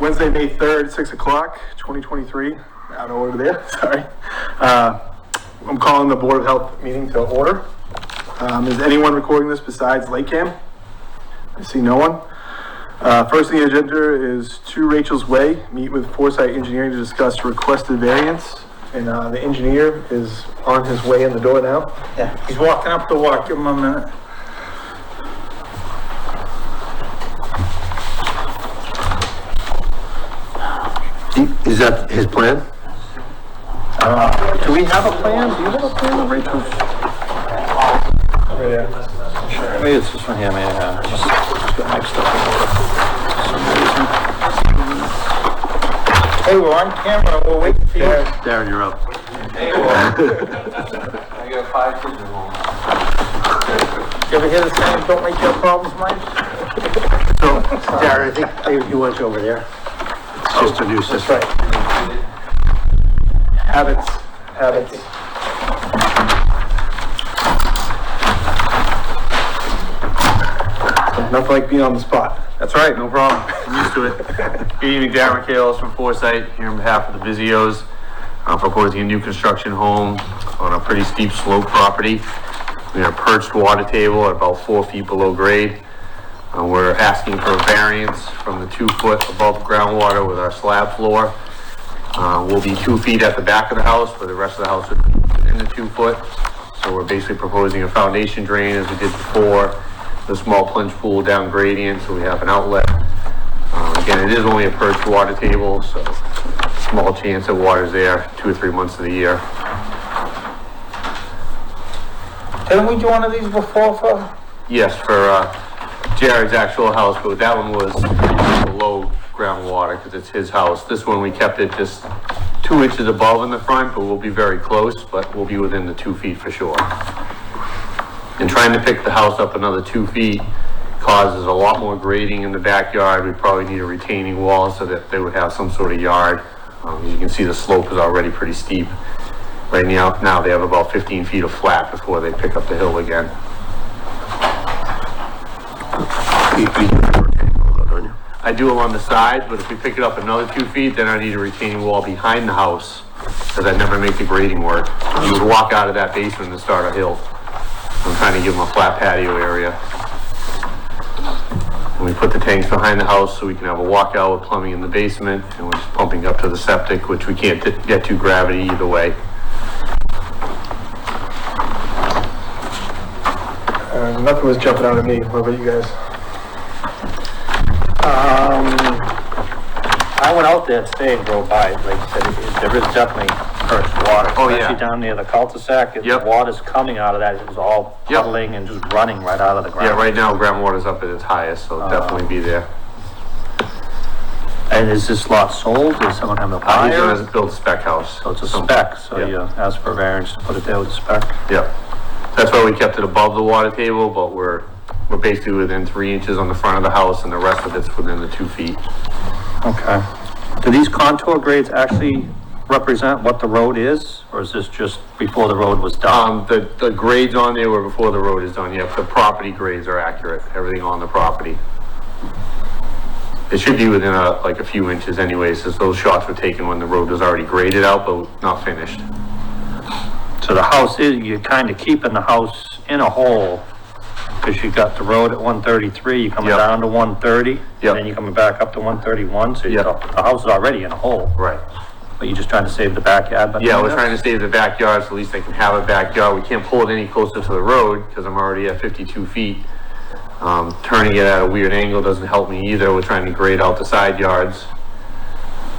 Wednesday, May 3rd, 6 o'clock, 2023. Out of order there, sorry. I'm calling the Board of Health meeting to order. Is anyone recording this besides LakeCAM? I see no one. First on the agenda is 2 Rachel's Way. Meet with Foresight Engineering to discuss requested variance. And the engineer is on his way in the door now. Yeah, he's walking up the walk. Give him a minute. Is that his plan? Do we have a plan? Do you have a plan of Rachel's? Right there. Maybe it's this one here, man. Just got mixed up. Hey, we're on camera. We're waiting for you. Darren, you're up. I got 5 kids at home. You ever hear the saying, don't make your problems mine? So, Darren, I think he wants you over there. It's just a new system. Right. Habits. Nothing like being on the spot. That's right, no problem. I'm used to it. Good evening, Darren McHale from Foresight, here on behalf of the Vizios. I'm proposing a new construction home on a pretty steep slope property. We have a perched water table at about 4 feet below grade. We're asking for a variance from the 2 foot above groundwater with our slab floor. We'll be 2 feet at the back of the house, where the rest of the house would be within the 2 foot. So we're basically proposing a foundation drain as we did before, the small plunge pool down gradient, so we have an outlet. Again, it is only a perched water table, so small chance that water's there 2 or 3 months of the year. Didn't we do one of these before for? Yes, for Jared's actual house, but that one was below groundwater because it's his house. This one we kept it just 2 inches above in the front, but we'll be very close, but we'll be within the 2 feet for sure. And trying to pick the house up another 2 feet causes a lot more grading in the backyard. We probably need a retaining wall so that they would have some sort of yard. As you can see, the slope is already pretty steep. Right now they have about 15 feet of flat before they pick up the hill again. I do them on the side, but if we pick it up another 2 feet, then I need a retaining wall behind the house because I never make the grading work. You would walk out of that basement and start a hill. I'm trying to give them a flat patio area. And we put the tanks behind the house so we can have a walkout with plumbing in the basement, and we're just pumping up to the septic, which we can't get to gravity either way. Nothing was jumping out at me. What about you guys? I went out there today and drove by. Like you said, there is definitely perched water. Oh, yeah. Especially down near the cul-de-sac. Yep. The water's coming out of that. It was all puddling and just running right out of the ground. Yeah, right now groundwater's up at its highest, so it'll definitely be there. And is this lot sold? Does someone have a He's buyer? gonna build a spec house. So it's a spec, so Yeah. you ask for a variance to put it there with a spec? Yeah. That's why we kept it above the water table, but we're basically within 3 inches on the front of the house, and the rest of it's within the 2 feet. Okay. Do these contour grades actually represent what the road is, or is this just before the road was done? The grades on there were before the road is done. Yep, the property grades are accurate, everything on the property. It should be within like a few inches anyways, since those shots were taken when the road was already graded out, but not finished. So the house is, you're kind of keeping the house in a hole, because you got the road at 133, you're coming Yep. down to 130, Yep. and then you're coming back up to 131, so Yep. the house is already in a hole. Right. But you're just trying to save the backyard? But Yeah, we're trying to save the backyard, so at least they can have a backyard. We can't pull it any closer to the road, because I'm already at 52 feet. Turning it at a weird angle doesn't help me either. We're trying to grade out the side yards.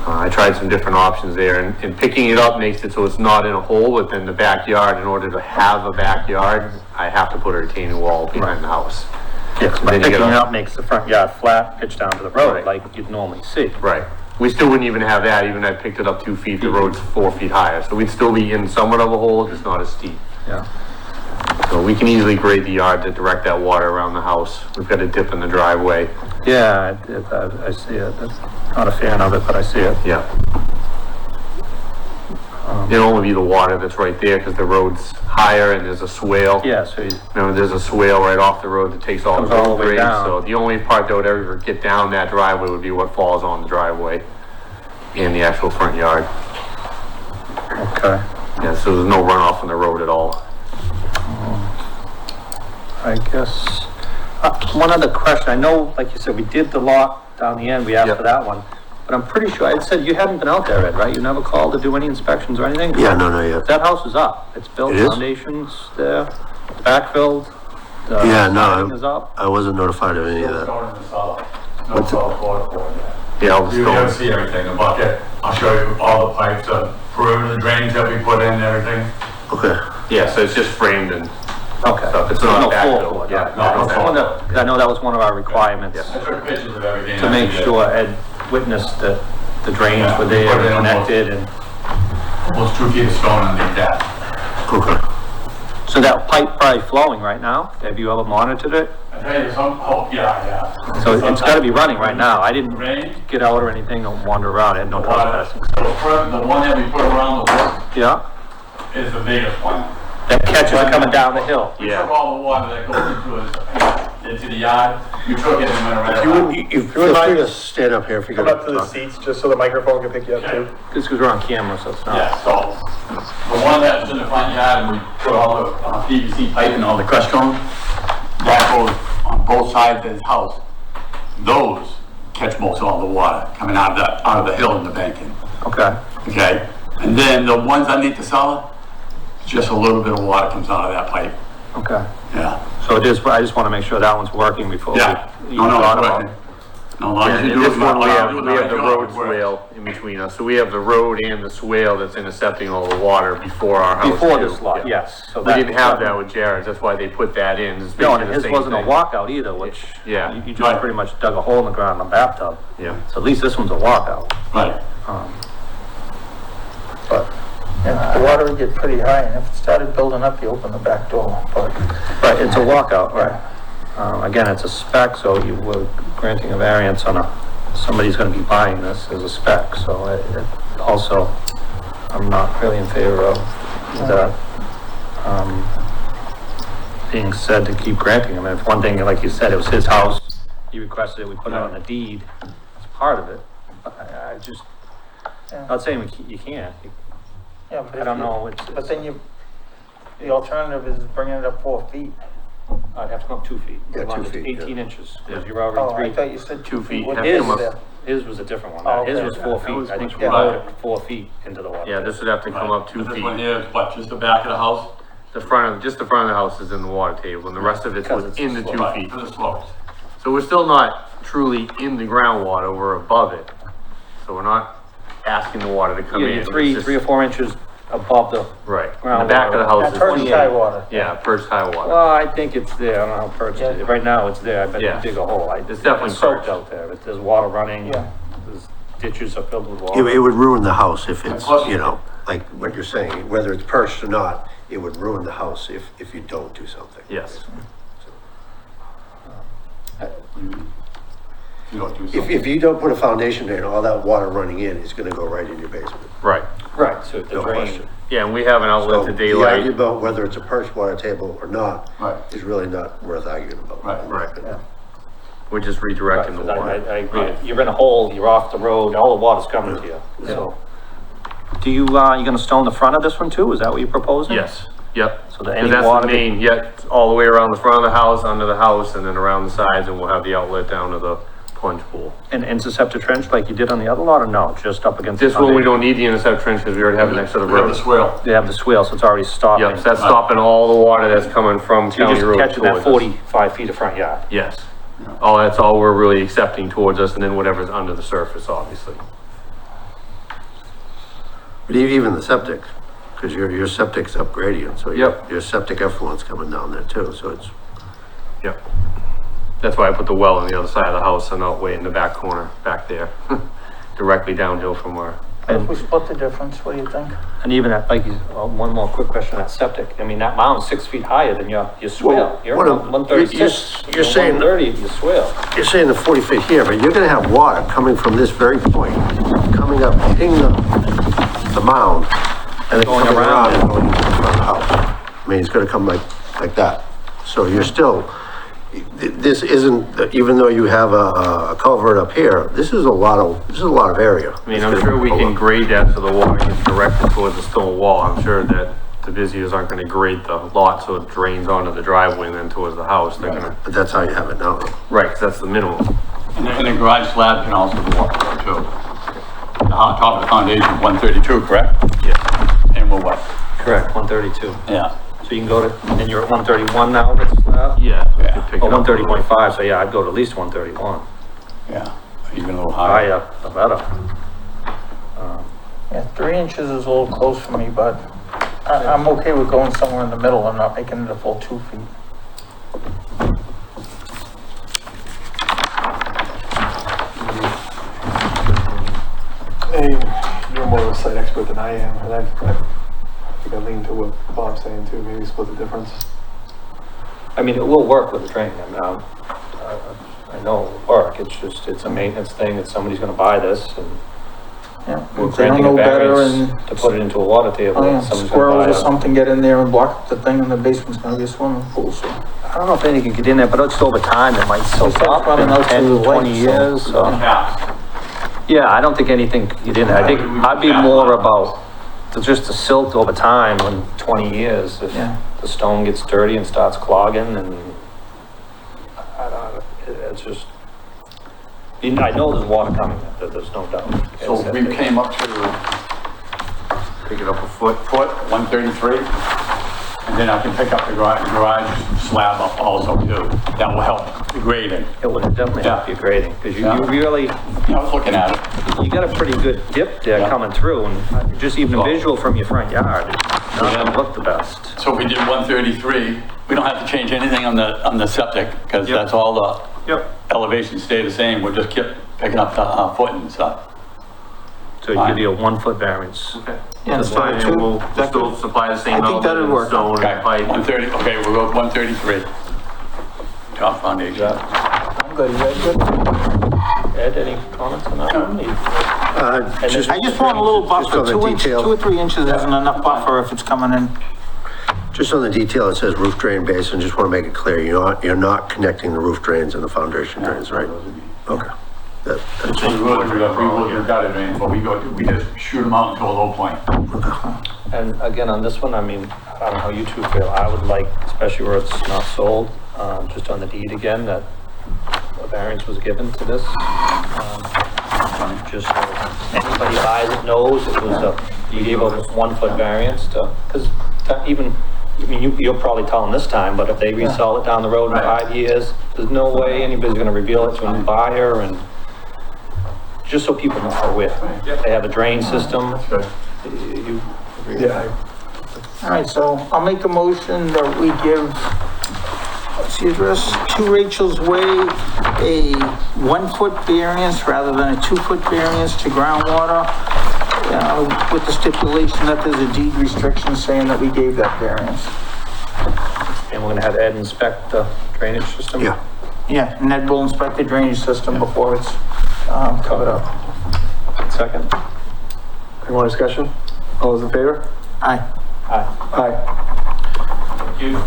I tried some different options there, and picking it up makes it so it's not in a hole within the backyard. In order to have a backyard, I have to put a retaining wall behind the house. Yes, but then you picking get it up- up makes the front yard flat, pitch down to the road, Right. like you'd normally see. Right. We still wouldn't even have that, even if I picked it up 2 feet, the road's 4 feet higher. So we'd still be in somewhat of a hole, just not as steep. Yeah. So we can easily grade the yard to direct that water around the house. We've got a dip in the driveway. Yeah, I see it. Not a fan of it, but I see it. Yeah. It'll only be the water that's right there, because the road's higher and there's a swale. Yeah, so you, There's a swale right off the road that takes all the Comes all the road way grades, down. so the only part that would ever get down that driveway would be what falls on the driveway in the actual front yard. okay. Yeah, so there's no runoff on the road at all. I guess, one other question, I know, like you said, we did the lot down the end, we asked Yep. for that one, but I'm pretty sure, I said you hadn't been out there, Ed, right? You never called to do any inspections or anything? Yeah, no, yet. That house is up, it's built, It is? foundations there, backfilled, the Yeah, siding no, is up. I wasn't notified of any of that. Stone in the cellar. No What's it? salt water for it. Yeah, all the You'll be able to stone. see everything, the bucket, I'll show you all the pipes, the perimeter drains that we put in and everything. Okay. Yeah, so it's just framed and Okay. stuff, it's So not no backfilled, floor, yeah. no, no it's floor. not- I know that was one of our requirements, I took pictures of everything. to make sure Ed witnessed that the drains Yeah, were we there put it and in connected and, Almost 2 feet of stone underneath that. Okay. so that pipe probably flowing right now, have you ever monitored it? I tell you, yeah. So it's gotta be running right now, I didn't Rain, get out or anything or wander around, I had no water, trespassing. the one that we put around the wood Yeah, is the biggest one. that catches it coming down the hill. We Yeah. took all the water that goes into the yard, you took it and went right You around. wouldn't, you feel free to stand up here if you're Come gonna up to the talk. seats, just so the microphone can pick you up too. This because we're on camera, so it's not. Yeah, so, the one that was in the front yard, and we put all the PVC pipe and all the crushed stone, that goes on both sides of his house. Those catch most of all the water coming out of the hill in the banking, Okay, okay? And then the ones underneath the cellar, just a little bit of water comes out of that pipe, okay. yeah. So it is, I just wanna make sure that one's working before we. Yeah, even no, thought it's about working. No, as long Yeah, as you and do this it, one, we have do it the right, road it works. swale in between us, so we have the road and the swale that's intercepting all the water before our house. Before too. this lot, Yeah. yes. So We didn't have that with Jared's, that's why they put that in. It's No, basically and the his same wasn't a thing. walkout either, which. Yeah. You just Right. pretty much dug a hole in the ground in the bathtub. Yeah. So at least this one's a walkout. Right, But, And the water would get pretty high, and if it started building up, you open the back door, but. right, it's a walkout, right. Again, it's a spec, so you were granting a variance on somebody's gonna be buying this as a spec, so it also, I'm not really in favor of that, being said to keep granting him. And if one thing, like you said, it was his house, he requested it, we put it on the deed, it's part of it. I just, not saying you can't, Yeah, but I don't know, it's, But then the alternative is bringing it up 4 feet. I'd have to come up 2 feet. Yeah, 2 Run it feet, 18 yeah. inches, because you're Oh, I already 3. thought you said 2 feet, What have to is come up. there? His was a different one. Oh, His okay. was 4 feet. was I think much we more. loaded 4 feet into the water. Yeah, this would have to come up 2 This feet. one here is what, just the back of the house? Just the front of the house is in the water table, and the rest of it's Because it's within the 2 Right, feet. for the slopes. So we're still not truly in the groundwater, we're above it. So we're not asking the water to come Yeah, in. you're It's 3 just- or 4 inches above the, Right, in the back of the house At is first 28. high water. Yeah, perched high water. well, I think it's there. I don't know how perched it is. Yeah. Right now, it's there. I bet Yeah. you dig a hole. It's definitely soaked perched. out there. But there's water running. Yeah. There's ditches are filled with It water. would ruin the house if it's, Of course. you know, like what you're saying, whether it's perched or not, it would ruin the house if you don't do something. Yes. You don't do If something. you don't put a foundation in, all that water running in is gonna go right in your basement. Right. Right, so the No drain. question. Yeah, and we have an So outlet to the argument daylight. about whether it's a perched water table or not Right. is really not worth arguing about. Right, right. Yeah. We're just Right, redirecting the 'cause I water. agree. You're in a hole, you're off the road, all the water's coming to you, so. Do you, you gonna stone the front of this one too? Is that what you're proposing? Yes, yep. So that 'Cause any that's water the that- main, yet all the way around the front of the house, under the house, and then around the sides, and we'll have the outlet down to the plunge pool. And intercept a trench like you did on the other lot, or no, just up against? the This one, we foundation? don't need the intercept trench because we already have it next to the We have the road. swale. They have the swale, so it's already stopping. Yep, so that's stopping all the water that's coming from So you're County just Road catching that towards us. 45 feet of front yard. Yes. That's all we're really accepting towards us, and then whatever's under the surface, obviously. But even the septic, because your septic's up gradient, so Yep. your septic effluent's coming down there too, so it's, Yep. That's why I put the well on the other side of the house and not way in the back corner, back there, directly downhill from our, If we split the difference, what do you think? And even at, like, one more quick question, that septic, I mean, that mound's 6 feet higher than your swale. Well, You're what a- 136. you're saying- 130 at your swale. you're saying the 40 feet here, but you're gonna have water coming from this very point, coming up, hitting the mound, And then Going coming around. around and going into the front of the house. I mean, it's gonna come like that. So you're still, this isn't, even though you have a culvert up here, this is a lot of area. I mean, I'm sure we can grade that so the water gets directed towards the stone wall. I'm sure that the Vizios aren't gonna grade the lot so it drains onto the driveway and then towards the house. They're gonna, But that's how you have it now. right, 'cause that's the minimum. And the garage slab can also go up there too. The top of the foundation, 132, correct? Yeah. And we're what? Correct, 132. Yeah. So you can go to, and you're at 131 now with the slab? Yeah. we Yeah. could pick Oh, it up a little bit. 130.5, so yeah, I'd go to at least 131. Yeah, even a little higher. Higher, the better. Yeah, 3 inches is a little close for me, but I'm okay with going somewhere in the middle and not making it a full 2 feet. Hey, you're more of a site expert than I am, and I think I lean to what Bob's saying too, maybe split the difference. I mean, it will work with the drain. I mean, I know it will work. It's just, it's a maintenance thing that somebody's gonna buy this and Yeah, we're if they don't granting a know better variance and to put it into a water table. oh, yeah, Somebody's gonna squirrels buy or it. something get in there and block up the thing and the basement's gonna be a swimming pool, so. I don't know if anything can get in there, but it's over time, it might soak It's like up running in out to 10, the 20 lake, so- years, so. Yeah. Yeah, I don't think anything could get in there. I think, I'd be more about just the silt over time when 20 years, if Yeah. the stone gets dirty and starts clogging and I don't, it's just, I know there's water coming, there's no doubt. So we came up to Pick it up a foot. 133, and then I can pick up the garage slab up also too. That will help the grading. It would definitely help your grading, because you Yeah. really, Yeah, I was looking at it. you got a pretty good dip there Yeah. coming through, and just even visual from your front yard, it's not gonna look the best. So if we did 133, we don't have to change anything on the septic, because Yep. that's all the Yep. elevations stay the same. We'll just keep picking up the foot and stuff. So you give you a 1 foot variance. Okay. Yeah, That's so fine, two- and we'll that still could- supply the same I think that'd element work. of stone Okay, and pipe. 130, okay, we'll go 133. Top foundation. I'm good, you guys good? Ed, any comments on that one? I just want a little Just on buffer, the 2 inches, detail. 2 or 3 inches isn't enough buffer if it's coming in. Just on the detail, it says roof drain basin, just want to make it clear, you're not connecting the roof drains and the foundation drains, right? Okay. That's, We got it in, but we just shoot them out into a low point. And again, on this one, I mean, I don't know how you two feel, I would like, especially where it's not sold, just on the deed again, that a variance was given to this. Just so anybody buys it knows it was you gave a 1 foot variance to, because even, I mean, you'll probably tell them this time, but if they resell it down the road in 5 years, there's no way anybody's gonna reveal it to a new buyer, and just so people are aware, they have a drain system. You agree with that? All right, so I'll make a motion that we give, what's the address? 2 Rachel's Way, a 1 foot variance rather than a 2 foot variance to groundwater, with the stipulation that there's a deed restriction saying that we gave that variance. And we're gonna have Ed inspect the drainage system? yeah. Yeah, Ned will inspect the drainage system before it's, covered up. Second? Any more discussion? All those in favor? Aye. Aye. Aye. Thank you.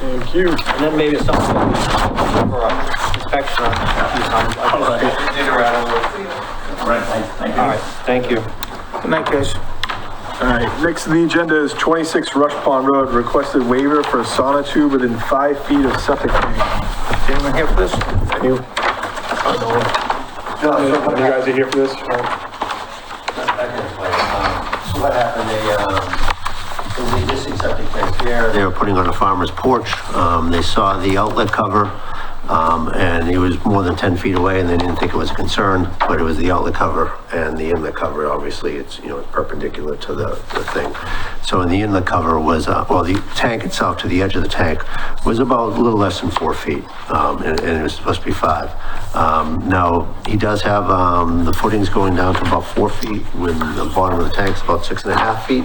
Thank you. And then maybe it's something for inspection on. Right, thank you. All right, thank you. Good night, guys. All right, next on the agenda is 26 Rush Pond Road, requested waiver for a sonotube within 5 feet of septic tank. Is anyone here for this? You? No, you guys are here for this? So what happened, the existing septic tank here. They were putting on a farmer's porch, they saw the outlet cover, and it was more than 10 feet away and they didn't think it was a concern, but it was the outlet cover and the inlet cover, obviously it's, it's perpendicular to the thing. So in the inlet cover was, well, the tank itself to the edge of the tank was about a little less than 4 feet, and it was supposed to be 5. Now he does have, the footings going down to about 4 feet when the bottom of the tank's about 6.5 feet.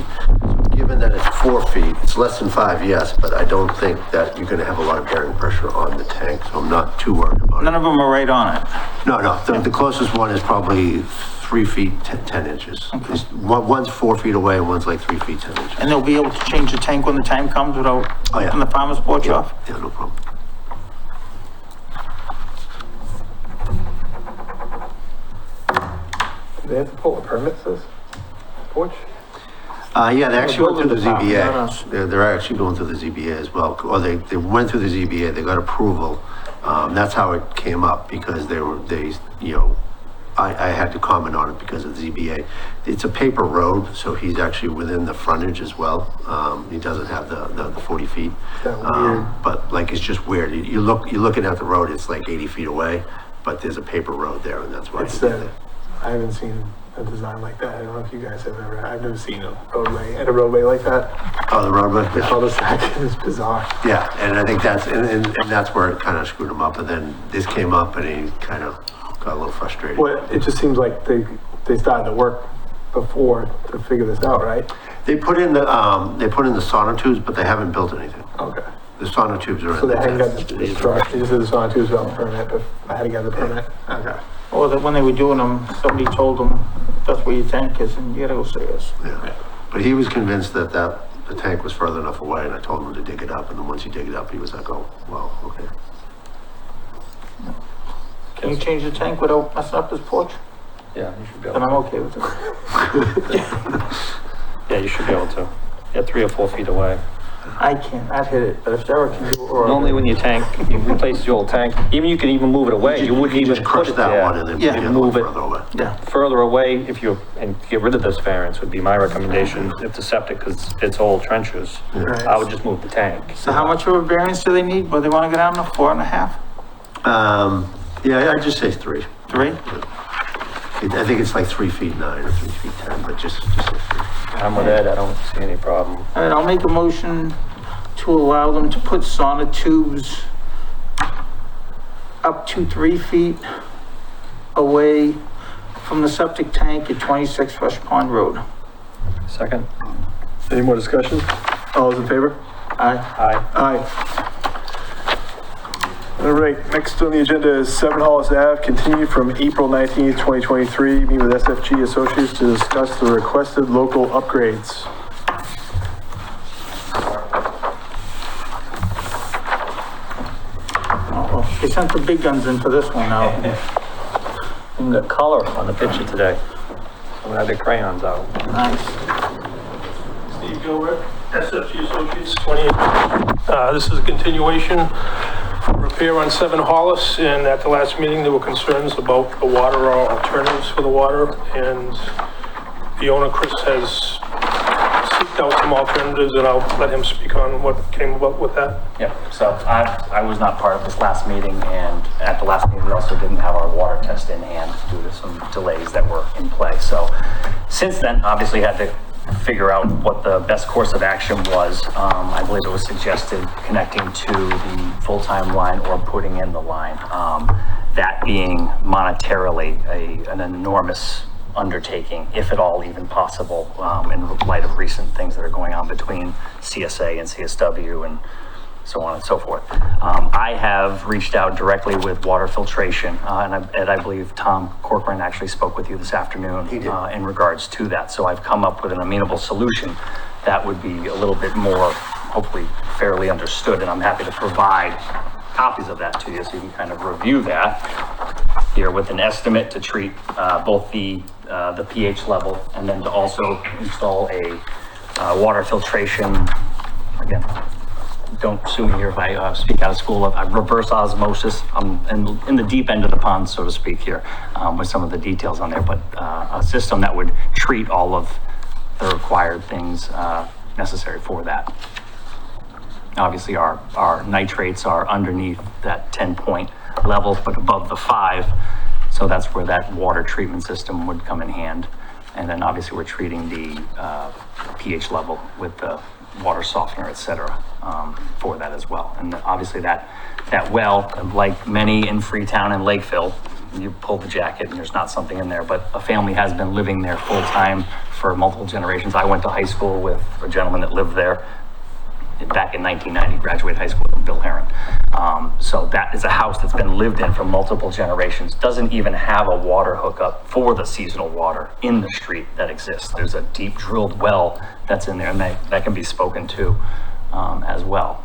Given that it's 4 feet, it's less than 5, yes, but I don't think that you're gonna have a lot of bearing pressure on the tank, so I'm not too worried about it. None of them are right on it. No, the closest one is probably 3 feet, 10 inches. One's 4 feet away, and one's like 3 feet, 10 inches. And they'll be able to change the tank when the time comes without Oh, yeah. putting the farmer's porch off? Yeah, no problem. Do they have to pull a permit for this porch? Yeah, they actually went through the building department, not us. ZBA. They're actually going through the ZBA as well, or they went through the ZBA, they got approval. That's how it came up, because I had to comment on it because of the ZBA. It's a paper road, so he's actually within the frontage as well. He doesn't have the 40 feet. That weird. But like, it's just weird. You're looking at the road, it's like 80 feet away, but there's a paper road there, and that's why. It's, he did it. I haven't seen a design like that. I don't know if you guys have ever, I've never seen a roadway like that. Oh, the roadway? The cul-de-sac is bizarre. Yeah, and I think that's, and that's where it kind of screwed him up, and then this came up and he kind of got a little frustrated. Well, it just seems like they started the work before to figure this out, right? They put in the sonotubes, but they haven't built anything. Okay. The sonotubes are in. So they hadn't got the- the truck, they just did the sonotubes without a permit, but I had to get the permit. Okay. Or that when they were doing them, somebody told them, that's where your tank is, and you gotta go see us. Yeah. But he was convinced that the tank was further enough away, and I told him to dig it up, and then once he dig it up, he was like, oh, well, okay. Can you change the tank without messing up his porch? Yeah, you should be Then able I'm okay with it. yeah, you should be able to. Yeah, 3 or 4 feet away. I can't, I'd hit it, but if Derek can do it, or. Normally when you replace the old tank, you could even move it away. You wouldn't even Just put crush it that there. one and then Yeah. get the one Move it. further away. Yeah, Further away, and get rid of this variance would be my recommendation, if the septic, because it's old trenches. Right. I would just move the tank. so how much of a variance do they need? Well, they wanna go down to 4.5? Yeah, I'd just say 3. 3? I think it's like 3 feet 9 or 3 feet 10, but just say 3. I'm with Ed, I don't see any problem. All right, I'll make a motion to allow them to put sonotubes up to 3 feet away from the septic tank at 26 Fresh Pond Road. Second? Any more discussion? All those in favor? Aye. Aye. Aye. All right, next on the agenda is 7 Hollis Ave, continued from April 19th, 2023. Meet with SFG Associates to discuss the requested local upgrades. Oh, they sent the big guns in for this one now. And the color on the picture today. Someone had their crayons out. Nice. Steve Gilbert, SFG Associates, 28. This is a continuation for repair on 7 Hollis, and at the last meeting, there were concerns about the water or alternatives for the water, and the owner, Chris, has seeked out some alternatives, and I'll let him speak on what came about with that. Yep, so I was not part of this last meeting, and at the last meeting, we also didn't have our water test in hand due to some delays that were in play. So since then, obviously had to figure out what the best course of action was. I believe it was suggested connecting to the full-time line or putting in the line. That being monetarily an enormous undertaking, if at all even possible, in light of recent things that are going on between CSA and CSW and so on and so forth. I have reached out directly with water filtration, and I believe Tom Corcoran actually spoke with you this afternoon in regards to that. So I've come up with an amenable solution that would be a little bit more, hopefully fairly understood, and I'm happy to provide copies of that to you so you can kind of review that here with an estimate to treat both the pH level and then to also install a water filtration, again, don't sue me here if I speak out of school, reverse osmosis. I'm in the deep end of the pond, so to speak here, with some of the details on there, but a system that would treat all of the required things necessary for that. Obviously, our nitrates are underneath that 10-point level, but above the 5. So that's where that water treatment system would come in hand. And then obviously we're treating the pH level with the water softener, et cetera, for that as well. And obviously that well, like many in Freetown and Lakeville, you pull the jacket and there's not something in there, but a family has been living there full time for multiple generations. I went to high school with a gentleman that lived there back in 1990, graduated high school from Bill Heron. So that is a house that's been lived in for multiple generations, doesn't even have a water hookup for the seasonal water in the street that exists. There's a deep drilled well that's in there, and that can be spoken to as well.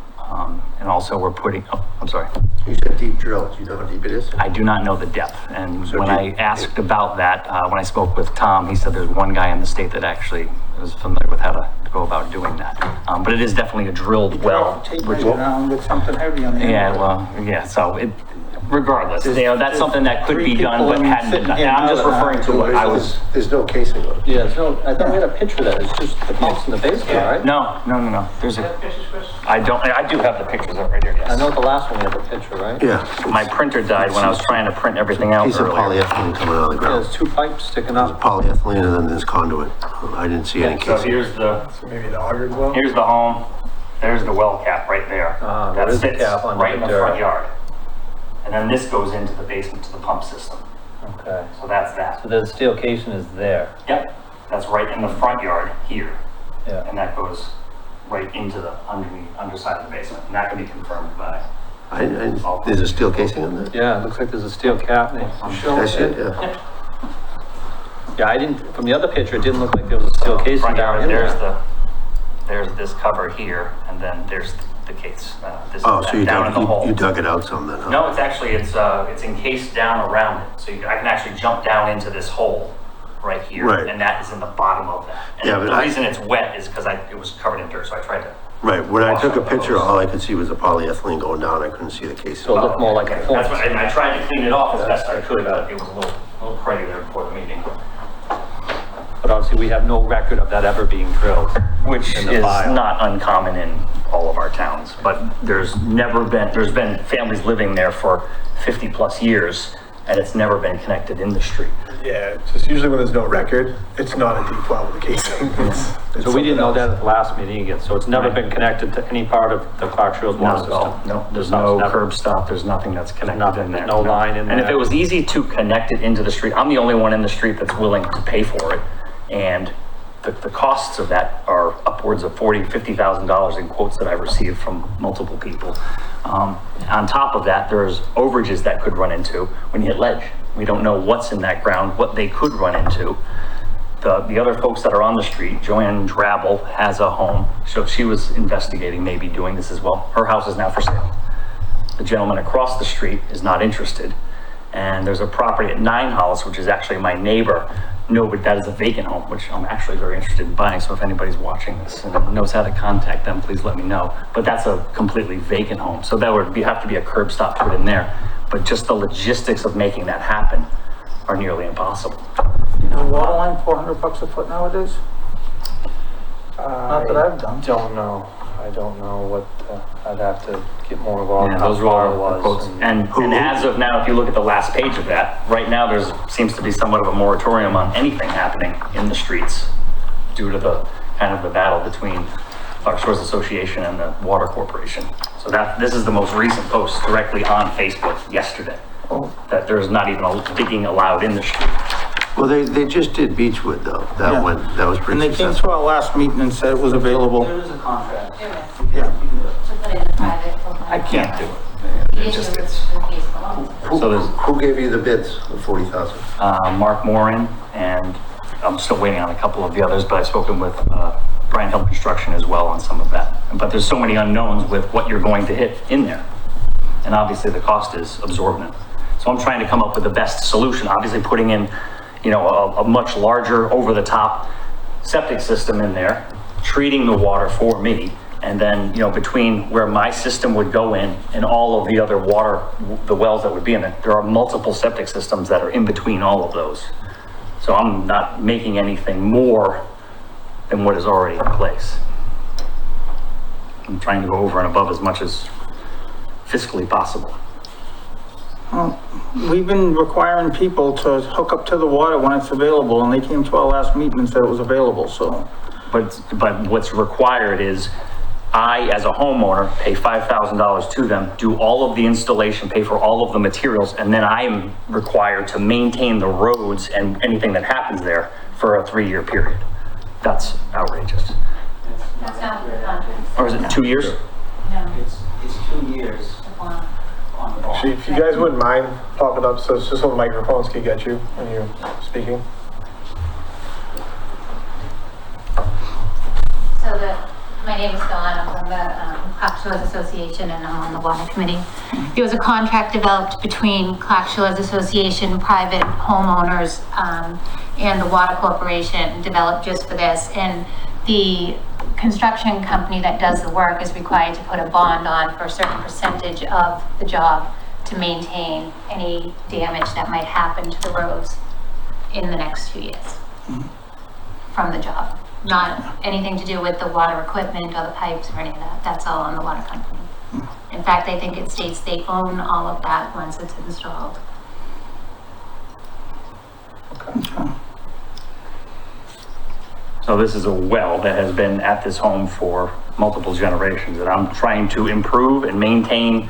And also we're putting, oh, I'm sorry. You said deep drill, do you know how deep it is? I do not know the depth, and So when do I you- asked about that, when I spoke with Tom, he said there's one guy in the state that actually is familiar with how to go about doing that. But it is definitely a drilled well. Take it down with something heavy on the end. Yeah, well, yeah, so regardless, that's something that could be Three done, but people hadn't been done. sitting And I'm just here, referring to what I was, There's no casing on it. Yeah, no, I thought we had a picture of that, it's just the pumps in the basement, right? no, there's a, I do have the pictures of it right here, I know yes. the last one we had the picture, right? Yeah. My printer died when I was trying to print everything out Piece of earlier. polyethylene coming out of the Yeah, ground. there's two pipes sticking up. Polyethylene and then there's conduit. I didn't see any So casing. here's the, So maybe the auger well? here's the home, there's the well cap right there. There That is a sits cap under right in the the front dirt. yard. And then this goes into the basement to the pump system. Okay, So that's that. so the steel casing is there, Yep, that's right in the front yard here. yeah. And that goes right into the underside of the basement. And that can be confirmed by, There's a steel casing on that? Yeah, it looks like there's a steel cap. That's it, yeah. Yeah, I didn't, from the other picture, it didn't look like there was a steel casing front down yard, in there's there. there's this cover here, and then there's the case. This is Oh, so you down in the hole. dug it out some then, huh? No, it's actually, it's encased down around it. So I can actually jump down into this hole right here. Right. And that is in the bottom of that. And Yeah, but the I- reason it's wet is because it was covered in dirt, so I tried to. Right, when I took a Wash out the picture, hose. all I could see was the polyethylene going down. I couldn't see the casing. So it looked more like a Okay, point. that's what, and I tried to clean it off as best I could, but it was a little cruddy there before the meeting. But obviously, we have no record of that ever being drilled. Which In the is file. not uncommon in all of our towns, but there's been families living there for 50 plus years, and it's never been connected in the street. Yeah, it's just usually when there's no record, it's not a deep well with a casing. It's So we didn't know something that else. at the last meeting again, so it's never been connected to any part of the Clark Shores water Not at all. system? No, there's So no it's never- curb stop, there's nothing that's connected Nothing, in there. no line in And if there. it was easy to connect it into the street, I'm the only one in the street that's willing to pay for it. And the costs of that are upwards of $40,000, $50,000 in quotes that I've received from multiple people. On top of that, there's overages that could run into when you hit ledge. We don't know what's in that ground, what they could run into. The other folks that are on the street, Joanne Drabble has a home, so she was investigating maybe doing this as well. Her house is now for sale. The gentleman across the street is not interested. And there's a property at 9 Hollis, which is actually my neighbor. No, but that is a vacant home, which I'm actually very interested in buying. So if anybody's watching this and knows how to contact them, please let me know. But that's a completely vacant home. So that would have to be a curb stop put in there. But just the logistics of making that happen are nearly impossible. The water line, $400 a foot nowadays? Not that I've done. I don't know what, I'd have to get more involved. Yeah, how those were far all it the quotes. was. And as of now, if you look at the last page of that, right now, seems to be somewhat of a moratorium on anything happening in the streets due to the kind of the battle between Clark Shores Association and the Water Corporation. So this is the most recent post directly on Facebook yesterday, that there's not even a digging allowed in the street. Well, they just did Beechwood though. Yeah. That was And pretty they came successful. to our last meeting and said it was available. is a contract. Yeah. To put in a private. I can't do it. The issue is the case belongs. So there's Who gave you the bids of 40,000? Mark Moran, and I'm still waiting on a couple of the others, but I've spoken with Brian Hill Construction as well on some of that. But there's so many unknowns with what you're going to hit in there. And obviously the cost is absorbent. So I'm trying to come up with the best solution, obviously putting in, a much larger over-the-top septic system in there, treating the water for me, and then, between where my system would go in and all of the other water, the wells that would be in it, there are multiple septic systems that are in between all of those. So I'm not making anything more than what is already in place. I'm trying to go over and above as much as fiscally possible. Well, we've been requiring people to hook up to the water when it's available, and they came to our last meeting and said it was available, so. But what's required is I, as a homeowner, pay $5,000 to them, do all of the installation, pay for all of the materials, and then I'm required to maintain the roads and anything that happens there for a 3-year period. That's outrageous. That's not what the contract Or is it 2 years? No, It's 2 years one. on the ball. Actually, if you guys wouldn't mind popping up, so it's just so the microphones can get you when you're speaking. My name is Dawn, I'm from the Clark Shores Association, and I'm on the water committee. There was a contract developed between Clark Shores Association, private homeowners, and the water corporation developed just for this. And the construction company that does the work is required to put a bond on for a certain percentage of the job to maintain any damage that might happen to the roads in the next 2 years from the job. Not anything to do with the water equipment or the pipes or any of that. That's all on the water company. In fact, I think it states they own all of that once it's installed. So this is a well that has been at this home for multiple generations that I'm trying to improve and maintain,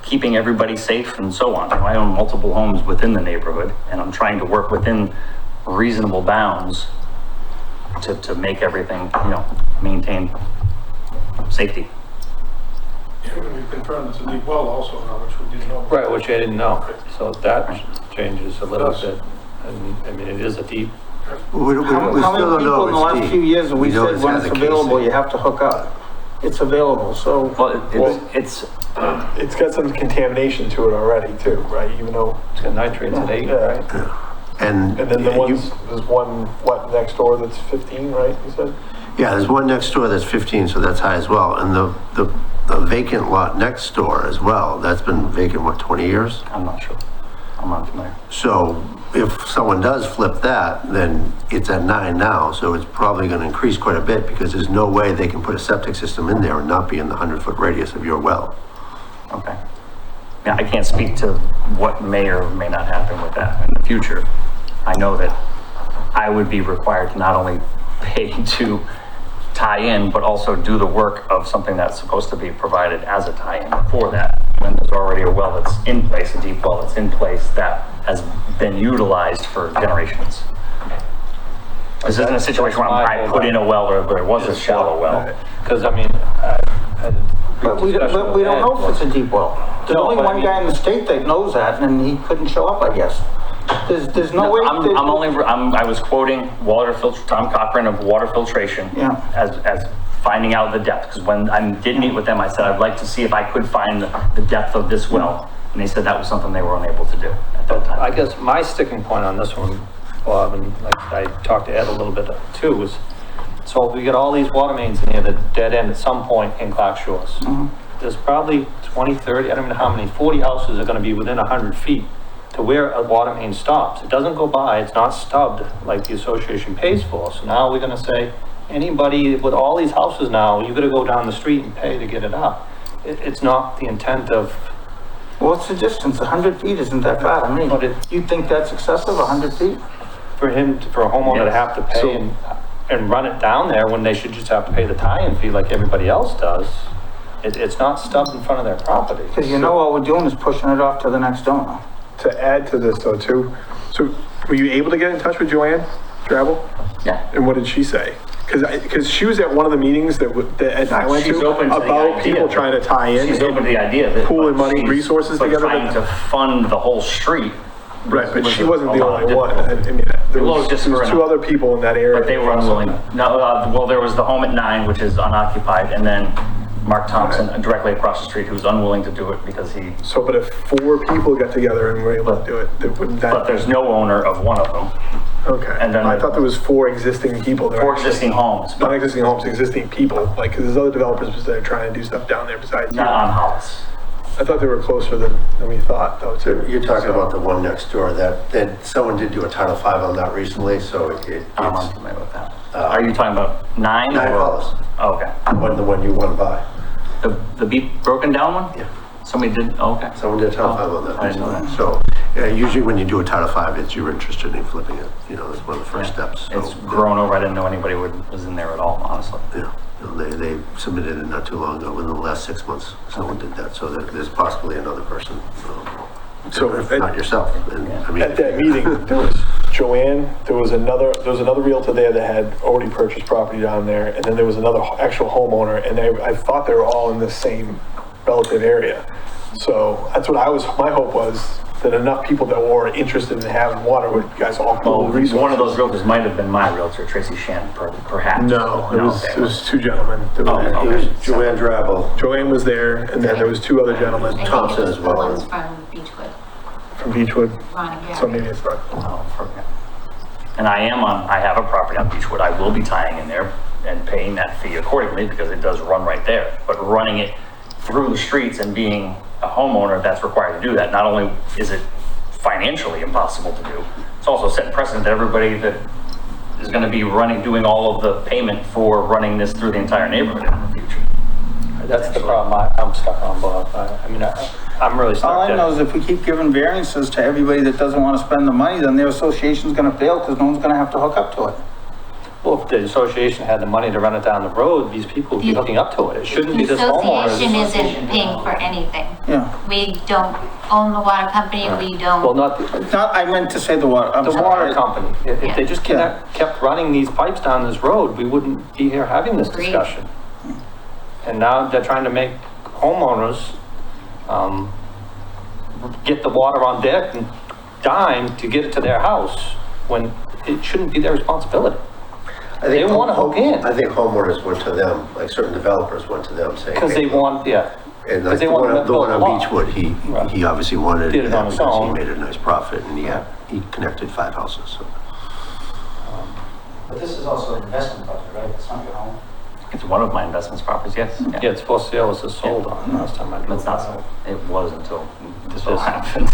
keeping everybody safe and so on. I own multiple homes within the neighborhood, and I'm trying to work within reasonable bounds to make everything, maintain safety. Yeah, we confirmed it's a deep well also, now, which we didn't know. Right, which I didn't know, so that changes a little bit. And, I mean, it is a deep, We How still many don't know people in the if it's last deep. few years have we know said it when has it's a available, casing. you have to hook up? It's available, so. Well, it's It's got some contamination to it already too, right? Even though, it's got nitrates at 8, yeah. right? And And then the you- ones, there's one, what, next door that's 15, right, you said? Yeah, there's one next door that's 15, so that's high as well. And the vacant lot next door as well, that's been vacant, what, 20 years? I'm not sure. I'm not familiar. So if someone does flip that, then it's at 9 now, so it's probably gonna increase quite a bit because there's no way they can put a septic system in there and not be in the 100-foot radius of your well. Okay. Yeah, I can't speak to what may or may not happen with that in the future. I know that I would be required to not only pay to tie in, but also do the work of something that's supposed to be provided as a tie-in for that. When there's already a well that's in place, a deep well that's in place that has been utilized for generations. This isn't a situation where I put in a well or there was a shallow well. Because, I mean, But we don't know if it's a deep well. There's only one guy in the state that knows that, and he couldn't show up, I guess. There's no way. I was quoting Tom Cochran of water filtration. Yeah. As finding out the depth, because when I did meet with them, I said, I'd like to see if I could find the depth of this well. And they said that was something they were unable to do at that time. I guess my sticking point on this one, Bob, and like I talked to Ed a little bit too, was, so we got all these water mains in here that dead end at some point in Clark Shores. There's probably 20, 30, I don't know how many, 40 houses are gonna be within 100 feet to where a water main stops. It doesn't go by, it's not stubbed like the association pays for. So now we're gonna say, anybody with all these houses now, you gotta go down the street and pay to get it up. It's not the intent of, What's the distance? 100 feet isn't that bad. I mean, you think that's excessive, 100 feet? for a homeowner to have to pay and run it down there when they should just have to pay the tie-in fee like everybody else does. It's not stubbed in front of their property. Because you know all we're doing is pushing it off to the next owner. To add to this though too, so were you able to get in touch with Joanne Travel? Yeah. And what did she say? Because she was at one of the meetings that Ed and I went She's to open to the about idea. people trying to tie in. She's open to the idea that. Pooling money, she's- resources but together. trying to fund the whole street. Right, but was she wasn't the a lot only of one. different- I mean, there Well, was just for two other people in that area. But they were unwilling. No, well, there was the home at 9, which is unoccupied, and then Mark Thompson directly across the street, who's unwilling to do it because he, So, but if 4 people got together and were able to do it, then wouldn't that? but there's no owner of one of them. Okay. and then- I thought there was 4 existing people. that 4 actually- existing homes, Not but existing homes, existing people, like, 'cause there's other developers that are trying to do stuff down there besides you. not on Hollis. I thought they were closer than we thought though too. You're talking about the one next door, that someone did do a Title V on that recently, so I'm it's unfamiliar with that. Are you talking about 9? 9 or- Hollis, Oh, okay. the one you want to buy. The beat broken down one? Yeah. Somebody did, oh, okay. Someone did a Title V on that I didn't know recently. that. So usually when you do a Title V, it's you're interested in flipping it, that's one of the first steps. So, It's grown over, I didn't know anybody was in there at all, honestly. Yeah, they submitted it not too long ago, within the last 6 months, someone did that, so there's possibly another person. So If not yourself, and I mean. at that meeting, there was Joanne, there was another realtor there that had already purchased property down there, and then there was another actual homeowner, and I thought they were all in the same relative area. So that's what my hope was, that enough people that were interested in having water would, you guys all pool resources. One of those realtors might have been my realtor, Tracy Shannon, perhaps. No, okay. it was two gentlemen that were there. okay. Joanne Drabble. Joanne was there, and then there was two other gentlemen. I think Thompson it was as the well. ones from Beechwood, From Beechwood, Ron and Gary. so maybe it's not. And I have a property on Beechwood. I will be tying in there and paying that fee accordingly because it does run right there. But running it through the streets and being a homeowner that's required to do that, not only is it financially impossible to do, it's also setting precedent that everybody that is going to be doing all of the payment for running this through the entire neighborhood in the future. That's the problem I'm stuck on, Bob. I'm really stuck. All I know is if we keep giving variances to everybody that doesn't want to spend the money, then their association's gonna fail because no one's gonna have to hook up to it. Well, if the association had the money to run it down the road, these people would be hooking up to it. It shouldn't be this The association homeowner. isn't paying for anything. Yeah. We don't own the water company, we Well, don't, Not, I meant to say the water, I'm the sorry. water company. If they just kept running these pipes down this road, we wouldn't be here having this Agreed. discussion. And now they're trying to make homeowners, get the water on their dime to get it to their house when it shouldn't be their responsibility. They want to hook in. I think homeowners went to them, like certain developers went to them saying. Because they want, yeah. And Because like they the want one to the build one a on lot. Beechwood, he obviously wanted Did it it on his because he own. made a nice profit and he connected 5 houses, so. But this is also an investment property, right? It's not your home. It's one of my investments properties, yes. Yeah, it's for sale, it's just sold on last time I drove. It's not by. sold. It was until this all happened.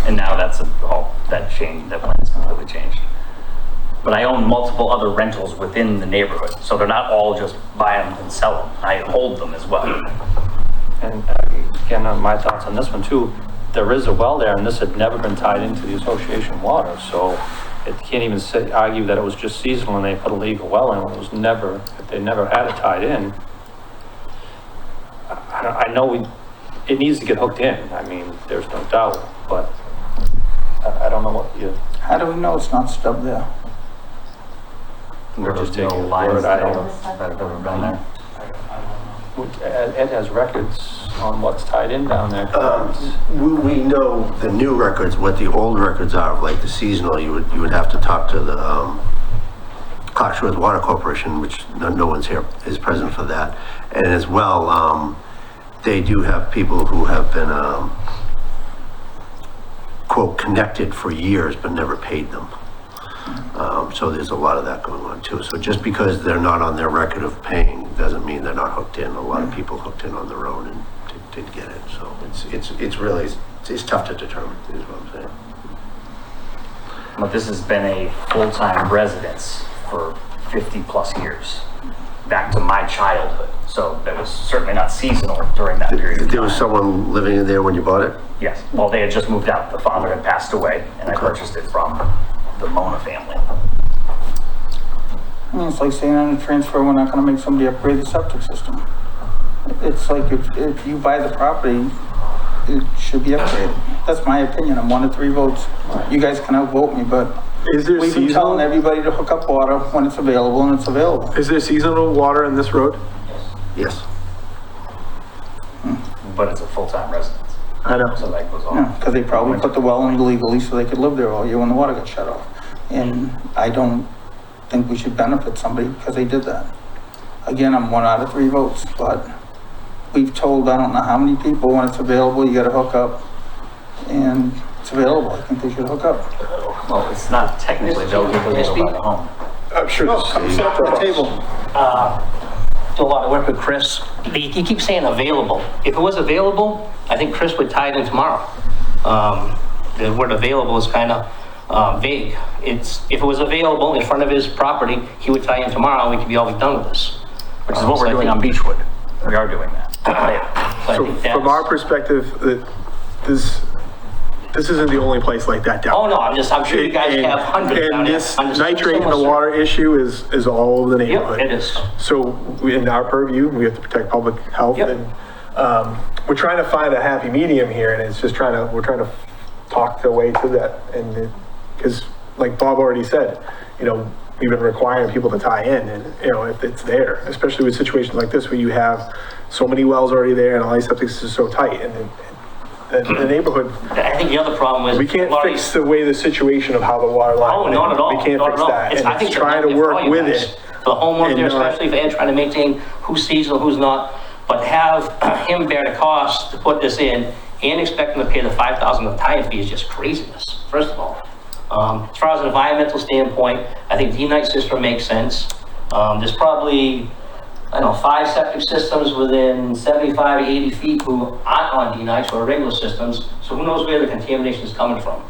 And now that changed, that plan is completely changed. But I own multiple other rentals within the neighborhood, so they're not all just buy them and sell them. I hold them as well. And again, my thoughts on this one too, there is a well there and this had never been tied into the association water, so it can't even argue that it was just seasonal and they put a legal well in when it was never, if they never had it tied in. I know it needs to get hooked in, I mean, there's no doubt, but I don't know what you. How do we know it's not stubbed there? We're just taking No the lines word, that I have don't. ever been there. Ed has records on what's tied in down there. We know the new records, what the old records are, like the seasonal, you would have to talk to the, Clark Shores Water Corporation, which no one's here, is present for that. And as well, they do have people who have been, quote, connected for years, but never paid them. So there's a lot of that going on too. So just because they're not on their record of paying, doesn't mean they're not hooked in. A lot of people hooked in on their own and did get it. So it's really, it's tough to determine, is what I'm saying. But this has been a full-time residence for 50+ years, back to my childhood. So that was certainly not seasonal during that period of time. There was someone living in there when you bought it? Yes, well, they had just moved out. The father had passed away, and I purchased it from the Mona family. I mean, it's like saying on a transfer, we're not gonna make somebody upgrade the septic system. It's like if you buy the property, it should be upgraded. That's my opinion. I'm 1 to 3 votes. You guys can outvote me, but Is there we've been telling everybody to hook up water when it's available, and it's available. Is there seasonal water in this road? Yes. But it's a full-time residence, I know. so that goes on. Yeah, because they probably put the well in illegally so they could live there all year when the water got shut off. And I don't think we should benefit somebody because they did that. Again, I'm 1 out of 3 votes, but we've told, I don't know how many people, when it's available, you gotta hook up. And it's available, I think they should hook up. Well, it's not technically though, because it's by the home. I'm sure No, this come is sit up at the table. Do a lot of work with Chris. You keep saying available. If it was available, I think Chris would tie it in tomorrow. The word available is kind of vague. If it was available in front of his property, he would tie in tomorrow and we could be always done with this. Which is what we're doing on Beechwood. We are doing that. So I So think from our perspective, that this isn't the only place like that down. Oh, no, I'm sure you guys have hundreds down And there. this nitrate in the water issue is all over the neighborhood. Yep, it is. So in our purview, we have to protect public health Yep. and, we're trying to find a happy medium here and it's just we're trying to talk the way to that and because like Bob already said, you know, we've been requiring people to tie in, and, you know, if it's there, especially with situations like this where you have so many wells already there and all these septic systems so tight, and the neighborhood, I think the other problem is. we can't a lot of fix these- the way the situation of how the water line. Oh, not at all. We can't not fix at all. that, and I it's think trying to it's for work you with guys. it. The homeowner there, and not- especially if they're trying to maintain who's seasonal, who's not, but have him bear the cost to put this in and expect him to pay the $5,000 of tie-in fee is just craziness, first of all. As far as an environmental standpoint, I think D-Night system makes sense. There's probably, I don't know, 5 septic systems within 75 to 80 feet who aren't on D-Nights or regular systems, so who knows where the contamination is coming from?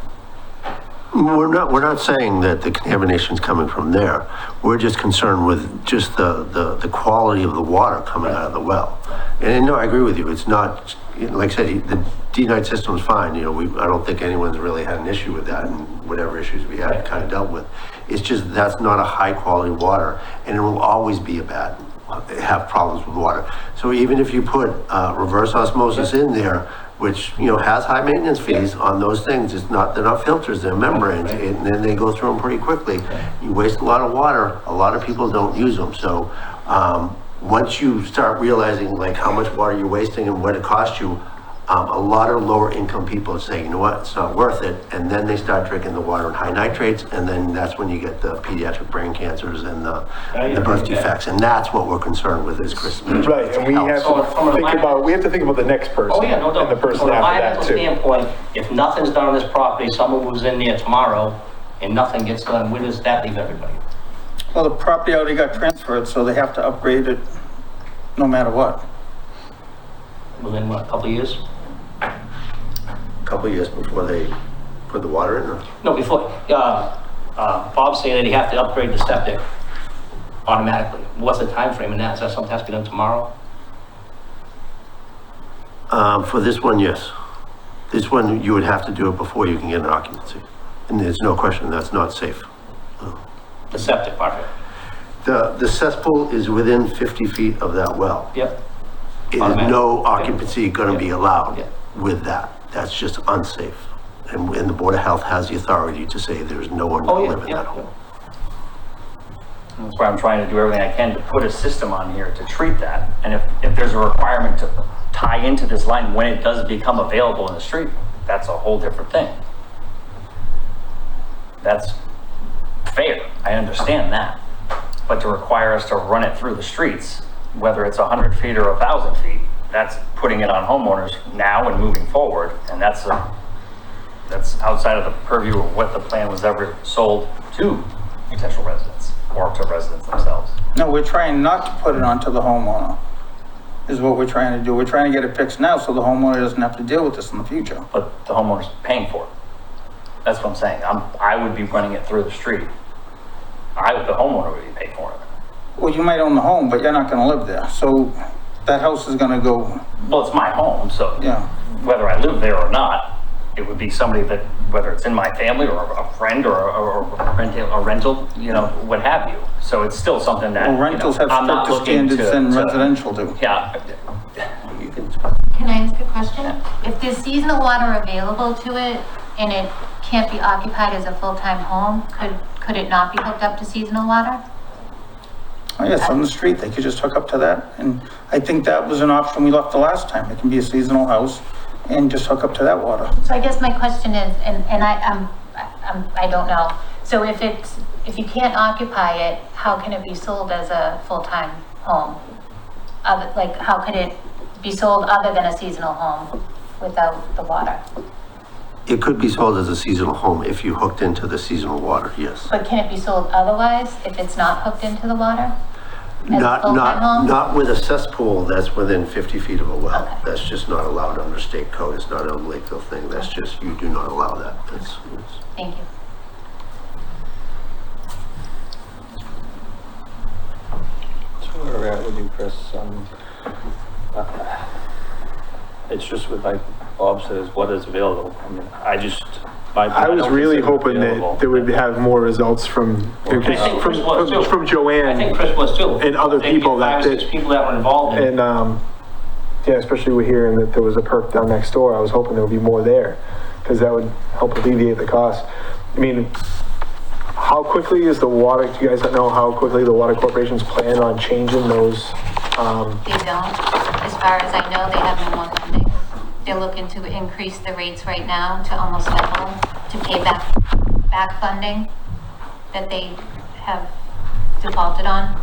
We're not saying that the contamination's coming from there. We're just concerned with just the quality of the water coming out of the well. And no, I agree with you. It's not, like I said, the D-Night system's fine. You know, I don't think anyone's really had an issue with that, and whatever issues we had kind of dealt with. It's just, that's not a high quality water, and it will always be have problems with water. So even if you put reverse osmosis in there, which, you know, has high maintenance fees on those things, they're not filters, they're membranes, and then they go through them pretty quickly. You waste a lot of water, a lot of people don't use them. So once you start realizing like how much water you're wasting and what it costs you, a lot of lower income people say, you know what, it's not worth it. And then they start drinking the water in high nitrates, and then that's when you get the pediatric brain cancers and the birth defects. And that's what we're concerned with, as Chris mentioned. Right, and we have we have to think about the next person. Oh, yeah, no doubt. And the person From an after that environmental too. standpoint, if nothing's done on this property, someone moves in there tomorrow and nothing gets done, where does that leave everybody? Well, the property already got transferred, so they have to upgrade it no matter what. Within what, a couple of years? Couple of years before they put the water in, or? No, before, Bob's saying that he have to upgrade the septic automatically. What's the time frame in that? Is that something that has to be done tomorrow? For this one, yes. This one, you would have to do it before you can get an occupancy. And there's no question that's not safe. The septic part of it? The cesspool is within 50 feet of that well. Yep. It is Automatic. no occupancy gonna be allowed Yeah. with that. That's just unsafe. And the Board of Health has the authority to say there's no one Oh, gonna yeah, live in yeah, that yeah. home. That's why I'm trying to do everything I can to put a system on here to treat that. And if there's a requirement to tie into this line when it does become available in the street, that's a whole different thing. That's fair, I understand that. But to require us to run it through the streets, whether it's 100 feet or 1,000 feet, that's putting it on homeowners now and moving forward. And that's outside of the purview of what the plan was ever sold to potential residents or to residents themselves. No, we're trying not to put it onto the homeowner, is what we're trying to do. We're trying to get it fixed now so the homeowner doesn't have to deal with this in the future. But the homeowner's paying for it. That's what I'm saying. I would be running it through the street. The homeowner would be paying for it. Well, you might own the home, but you're not gonna live there, so that house is gonna go, Well, it's my home, so yeah. whether I live there or not, it would be somebody that, whether it's in my family or a friend or a rental, you know, what have you. So it's still something that, Well, rentals have I'm not stricter looking standards than to- residential do. Yeah. You can, Can I ask a question? If there's seasonal water available to it and it can't be occupied as a full-time home, could it not be hooked up to seasonal water? Oh, yes, on the street, they could just hook up to that, and I think that was an option we left the last time. It can be a seasonal house and just hook up to that water. So I guess my question is, and I don't know. So if you can't occupy it, how can it be sold as a full-time home? Like, how could it be sold other than a seasonal home without the water? it could be sold as a seasonal home if you hooked into the seasonal water, yes. But can it be sold otherwise if it's not hooked into the water? As a full-time home? Not with a cesspool that's within 50 feet of a well. Okay. That's just not allowed under state code. It's not a Lakeville thing. That's just, you do not allow that. Thank you. So where we're at with you, Chris, it's just with, like Bob says, what is available. I mean, I was really hoping that they would have more results from Chris was too. Joanne. I think Chris was too. And other I think people that 5 or 6 people that were involved in it. And, yeah, especially with hearing that there was a perk down next door, I was hoping there would be more there, because that would help alleviate the cost. I mean, how quickly is the water, do you guys know how quickly the water corporations plan on changing those? They don't. As far as I know, they have no more funding. They're looking to increase the rates right now to almost level to pay back funding that they have defaulted on.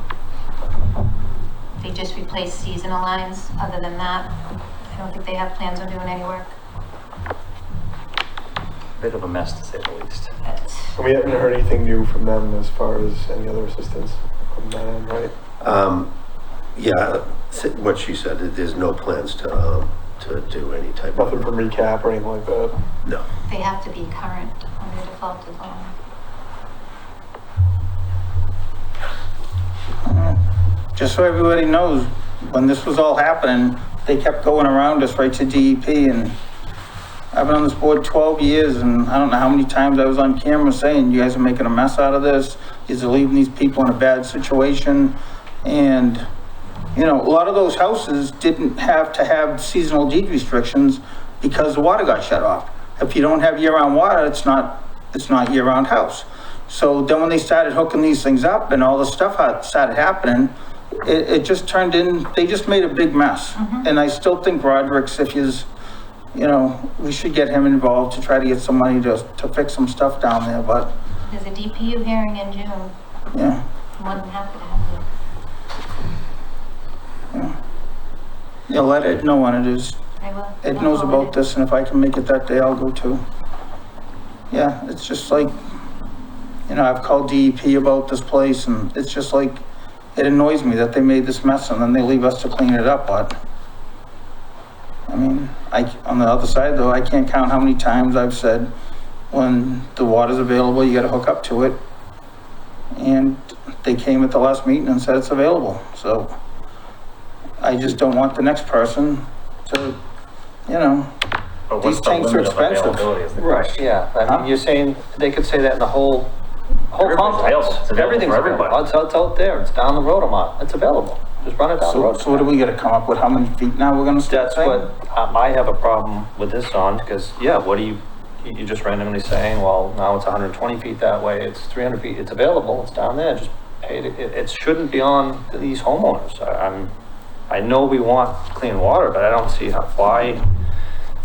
They just replaced seasonal lines. Other than that, I don't think they have plans on doing any work. Bit of a mess, to say the least. We haven't heard anything new from them as far as any other assistance from that end, right? Yeah, what she said, there's no plans to do any type of. Nothing from recap or anything like that? No. They have to be current on their defaulted loan. Just so everybody knows, when this was all happening, they kept going around us right to DEP, and I've been on this board 12 years, and I don't know how many times I was on camera saying, you guys are making a mess out of this, you're leaving these people in a bad situation, and, you know, a lot of those houses didn't have to have seasonal deed restrictions because the water got shut off. If you don't have year-round water, it's not year-round house. So then when they started hooking these things up and all the stuff started happening, it just turned in, they just made a big mess. And I still think Roderick's, if he's, you know, we should get him involved to try to get some money to fix some stuff down there, but. There's a DPU hearing in June. Yeah. I'm more than happy to have you. Yeah. Yeah, let Ed know when it is. I will. Ed knows about this, and if I can make it that day, I'll go too. Yeah, it's just like, you know, I've called DEP about this place, and it's just like, it annoys me that they made this mess and then they leave us to clean it up, but I mean, on the other side though, I can't count how many times I've said, when the water's available, you gotta hook up to it. And they came at the last meeting and said it's available, so I just don't want the next person to, you know, But these what's the tanks are limit of expensive. availability is the Right, question. yeah, I mean, you're saying, they could say that in the whole Everybody's complex. available. It's available Everything's for everybody. available. It's out there, it's down the road a mile, it's available. Just run it down the So, road. so what do we gotta come up with, how many feet now we're gonna start That's saying? what I have a problem with this on, because, yeah, what do you're just randomly saying, well, now it's 120 feet that way, it's 300 feet, it's available, it's down there, just pay it. It shouldn't be on these homeowners. I know we want clean water, but I don't see why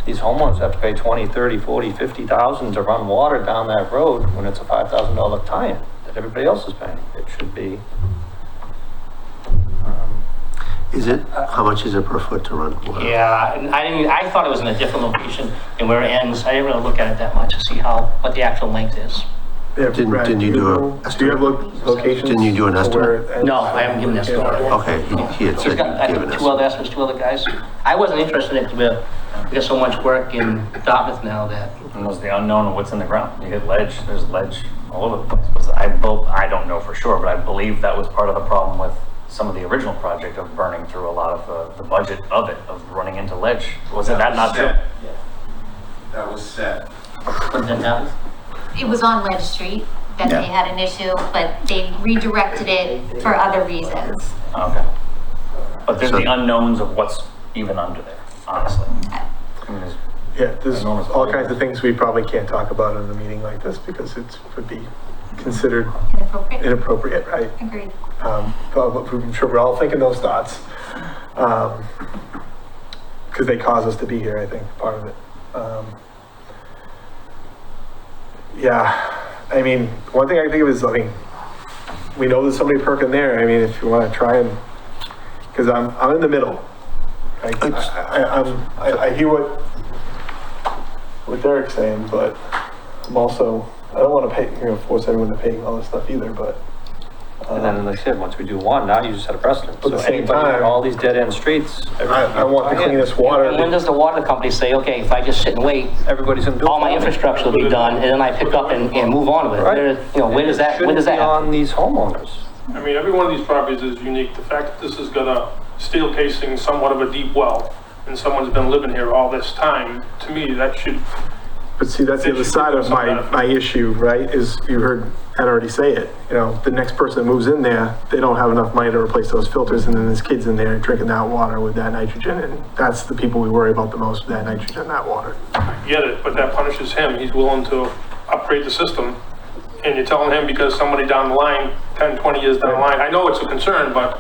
these homeowners have to pay 20, 30, 40, 50,000 to run water down that road when it's a $5,000 tie-in that everybody else is paying. It should be. Is it, how much is it per foot to run water? Yeah, and I thought it was in a different location and where it ends. I didn't really look at it that much to see what the actual length is. Yeah, Didn't- Brad, didn't you do a- do you have locations? Didn't you do an of where estimate? it ends? No, I haven't given this one. Okay, he had He's said got, I he'd given think, us. two other estimates, two other guys. I wasn't interested in it because we got so much work in Dartmouth now that. And there's the unknown of what's in the ground. You get ledge, there's ledge all over the place. I don't know for sure, but I believe that was part of the problem with some of the original project of burning through a lot of the budget of it, of running into ledge. Was that not true? That was set. What did that happen? It was on Ledge Street that they had an issue, but they redirected it for other reasons. Okay. But there's the unknowns of what's even under there, honestly. I mean, Yeah, there's Enormous all volume. kinds of things we probably can't talk about in a meeting like this because it would be considered Inappropriate. inappropriate, right? Agreed. But I'm sure we're all thinking those thoughts. Because they cause us to be here, I think, part of it. Yeah, I mean, one thing I think of is, we know there's somebody perking there. I mean, if you want to try and, because I'm in the middle. I hear what Derek's saying, but I'm also, I don't want to force everyone to pay all this stuff either, but. And then, like I said, once we do one, now you just set a precedent. But at the So same anybody, time- all these dead-end streets. I want the cleanest water. And when does the water company say, okay, if I just sit and wait, Everybody's gonna do it. all my infrastructure will be done, and then I pick up and move on with it? Right. You know, when does that Shouldn't be happen? on these homeowners. I mean, every one of these properties is unique. The fact that this has got a steel casing, somewhat of a deep well, and someone's been living here all this time, to me, that should, But see, that's the other side of my issue, right, is you heard Ed already say it. You know, the next person that moves in there, they don't have enough money to replace those filters, and then there's kids in there drinking that water with that nitrogen, and that's the people we worry about the most, that nitrogen, that water. get it, but that punishes him. He's willing to upgrade the system and you're telling him because somebody down the line, 10, 20 years down the line, I know it's a concern, but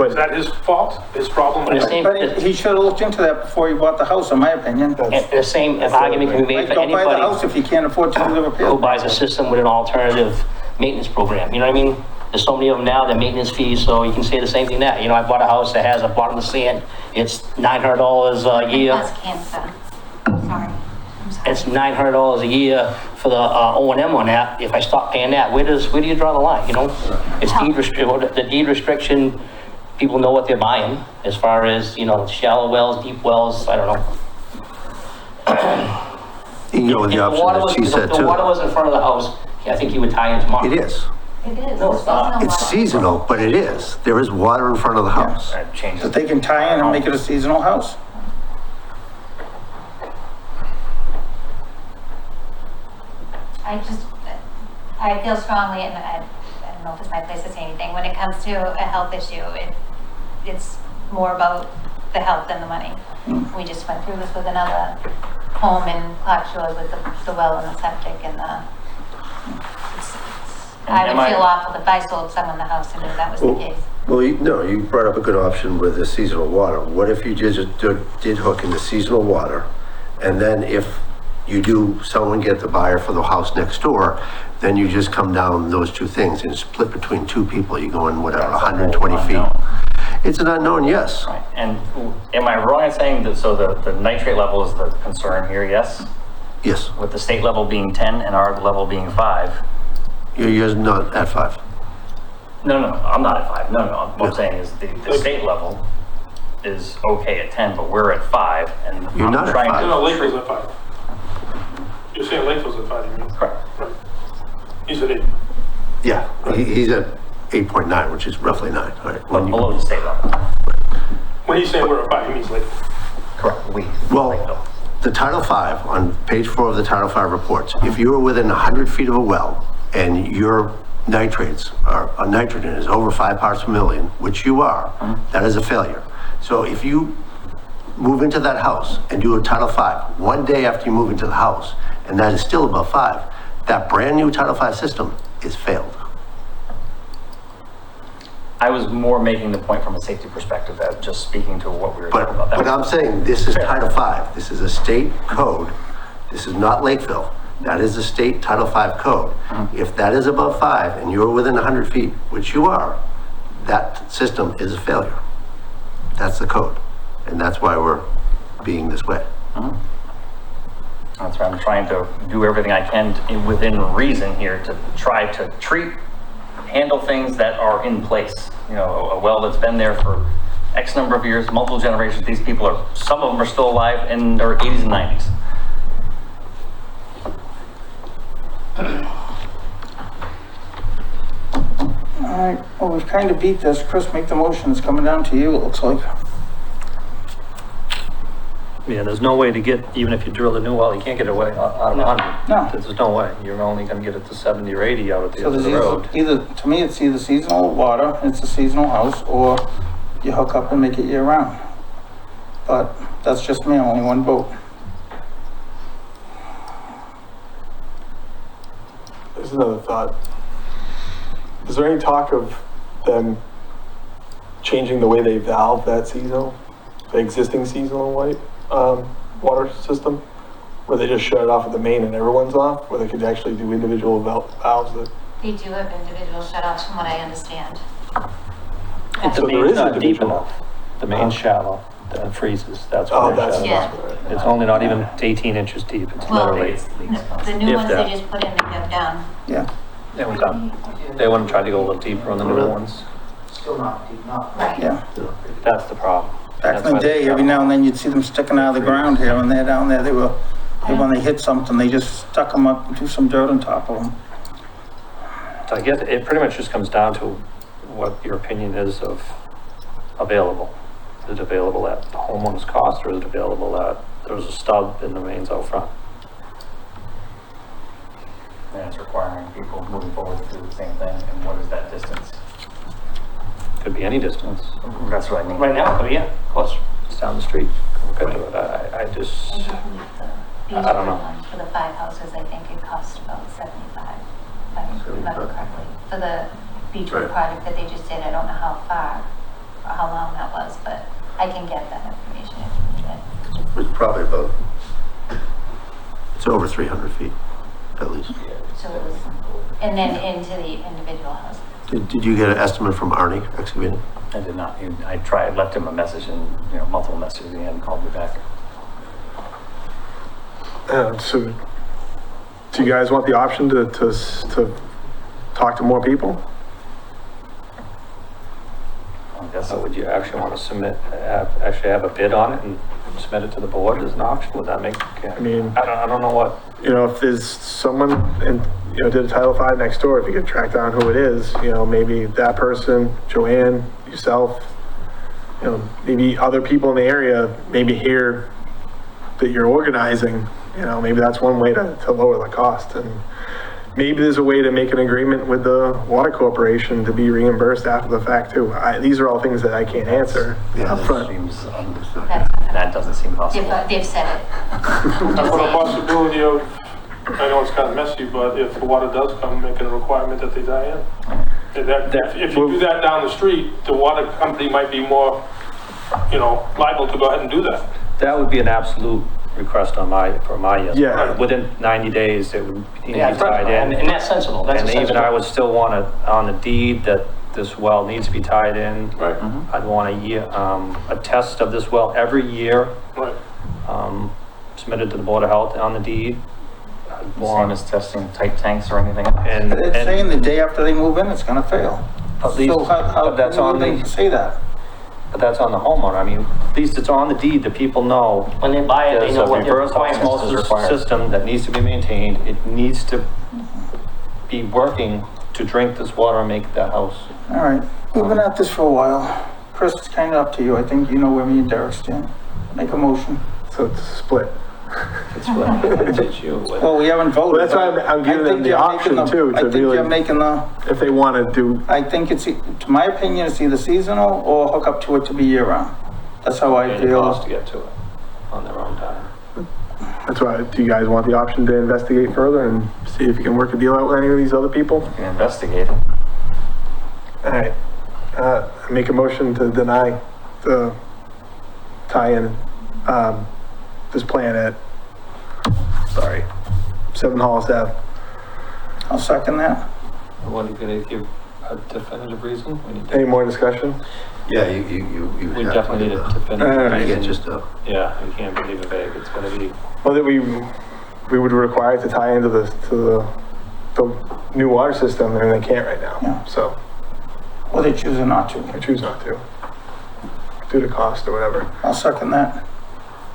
is that his fault, his problem? The same- But he should have looked into that before he bought the house, in my opinion. And the same argument can be made for Don't buy the anybody house if you can't afford to do the who repair. buys a system with an alternative maintenance program, you know what I mean? There's so many of them now, they're maintenance fees, so you can say the same thing there. You know, I bought a house that has a bottomless sand, it's $900 a year. That's cancer. Sorry. I'm sorry. It's $900 a year for the O&M on that. If I stop paying that, where do you draw the line, you know? It's the deed restriction, people know what they're buying as far as, you know, shallow wells, deep wells, I don't know. You can go with the option that she said If the water too. was in front of the house, I think he would tie in tomorrow. It is. It is. No, it's not. It's seasonal, but it is. There is water in front of the house. That changes. That they can tie in and make it a seasonal house. I feel strongly, and I don't know if it's my place to say anything, when it comes to a health issue, it's more about the health than the money. We just went through this with another home in Clark Shores with the well and the septic and I would feel awful if I sold someone the house and knew that was the case. Well, you brought up a good option with the seasonal water. What if you just did hook into seasonal water, and then if you do, someone get the buyer for the house next door, then you just come down those two things and split between two people. You go in whatever, 120 feet. It's an unknown, yes. Right. And am I wrong in saying that, so the nitrate level is the concern here, yes? Yes. With the state level being 10 and our level being 5? You're not at 5. No, I'm not at 5. No, what I'm saying is the state level is okay at 10, but we're at 5, and You're I'm not at trying 5. to. No, Lakeville's at 5. You're saying Lakeville's at 5, you mean? Correct. Right. He's at 8. Yeah, he's at 8.9, which is roughly 9. All right. But below the state level. When he's saying we're at 5, he means Lakeville. Correct. Well, the Title V, on page 4 of the Title V reports, if you are within 100 feet of a well and your nitrates or nitrogen is over 5 parts per million, which you are, that is a failure. So if you move into that house and do a Title V, one day after you move into the house, and that is still above 5, that brand new Title V system is failed. I was more making the point from a safety perspective, that just speaking to what we were talking about. But I'm saying this is Title V. This is a state code. This is not Lakeville. That is a state Title V code. If that is above 5 and you're within 100 feet, which you are, that system is a failure. That's the code. And that's why we're being this way. That's why I'm trying to do everything I can within reason here to try to handle things that are in place. You know, a well that's been there for X number of years, multiple generations. These people are, some of them are still alive in their 80s and 90s. All right, well, we've kind of beat this. Chris, make the motion. It's coming down to you, it looks like. Yeah, there's no way to get, even if you drill a new well, you can't get away out of 100. No. There's no way. You're only gonna get it to 70 or 80 out at the So end of the there's road. either, to me, it's either seasonal water, it's a seasonal house, or you hook up and make it year round. But that's just me, only one vote. There's another thought. Is there any talk of them changing the way they valve that seasonal, the existing seasonal water system? Where they just shut it off at the main and everyone's off? Where they could actually do individual valves that? They do have individual shut-offs from what I understand. The So there main's is not deep individual. enough. The main's shallow, that freezes, that's Oh, why that's, it's Yeah. shallow. It's only not even 18 inches deep, it's Well, literally, the new if ones that. they just put in, they go down. Yeah. they wouldn't try to go a little deeper on the newer ones. Right. Yeah. That's the problem. Back in That's the why day, they're every shallow. now and then you'd see them sticking out of the ground here and there down there. They were, when they hit something, they just stuck them up and threw some dirt on top of them. So I guess it pretty much just comes down to what your opinion is of available. Is it available at the homeowner's cost, or is it available at, there's a stub in the mains out front? And it's requiring people moving forward to do the same thing. And what is that distance? Could be any distance. That's what I mean. Right now, yeah, of course. It's down the street. Could do it. I just, I don't know. For the 5 houses, I think it cost about 75, if I recall remember correctly, for the Beechwood Right. project that they just did. I don't know how far, or how long that was, but I can get that information if you need it. It's probably about, it's over 300 feet, at least. So it was, and then into the individual houses. Did you get an estimate from Arnie Excavating? I did not. I tried, left him a message and, you know, multiple messages, and he hadn't called me back. So, do you guys want the option to talk to more people? I guess So would you actually want to submit, actually have a bid on it and submit it to the board as an option? Would that make, I mean, I don't know what, you know, if there's someone in, you know, did a Title V next door, if you could track down who it is, you know, maybe that person, Joanne, yourself, you know, maybe other people in the area, maybe hear that you're organizing, you know, maybe that's one way to lower the cost. And maybe there's a way to make an agreement with the water corporation to be reimbursed after the fact too. These are all things that I can't answer upfront. seems, That's, that doesn't seem possible. they've said it. How about a possibility of, I know it's kind of messy, but if the water does come, making a requirement that they tie in. If you do that down the street, the water company might be more, you know, liable to go ahead and do that. that would be an absolute request on for my yes. Yeah. Within 90 days, it would need to be Yeah, tied in. and that's sensible, that's a And even sensible. I would still want to, on the deed, that this well needs to be tied in. Right. I'd want a test of this well every year, Right. submitted to the Board of Health on the deed. I'd Same want- as testing tight tanks or anything else. And, It's saying the day after they move in, it's gonna fail. At least- So how but that's do on they the- say that? but that's on the homeowner. I mean, at least it's on the deed that people know. When they buy it, they There's know a what their reverse requirements osmosis is required. system that needs to be maintained. It needs to be working to drink this water and make that house. All right, we've been at this for a while. Chris, it's kind of up to you. I think you know where me and Derek stand. Make a motion. So it's a split. It's what it's you. Well, we haven't voted. Well, that's why I'm but giving I them think the you're option making too, I to think you're really, making the, if they want to do, I think it's, to my opinion, it's either seasonal or hook up to it to be year round. That's how I And it costs to feel. get to it on their own time. that's why, do you guys want the option to investigate further and see if you can work a deal out with any of these other people? You can investigate it. All right, make a motion to deny the tie-in, this plan at, 7 Hollis Ave. I'll second that. What are you gonna give a definitive reason? Any more discussion? Yeah, you We have definitely need a All definitive right. Yeah, reason. just Yeah, you can't leave it vague. It's gonna be, Well, that we would require it to tie into the new water system, and they can't right Yeah. now, so Or they choose not to. I choose not to. Due to cost or whatever. I'll second that.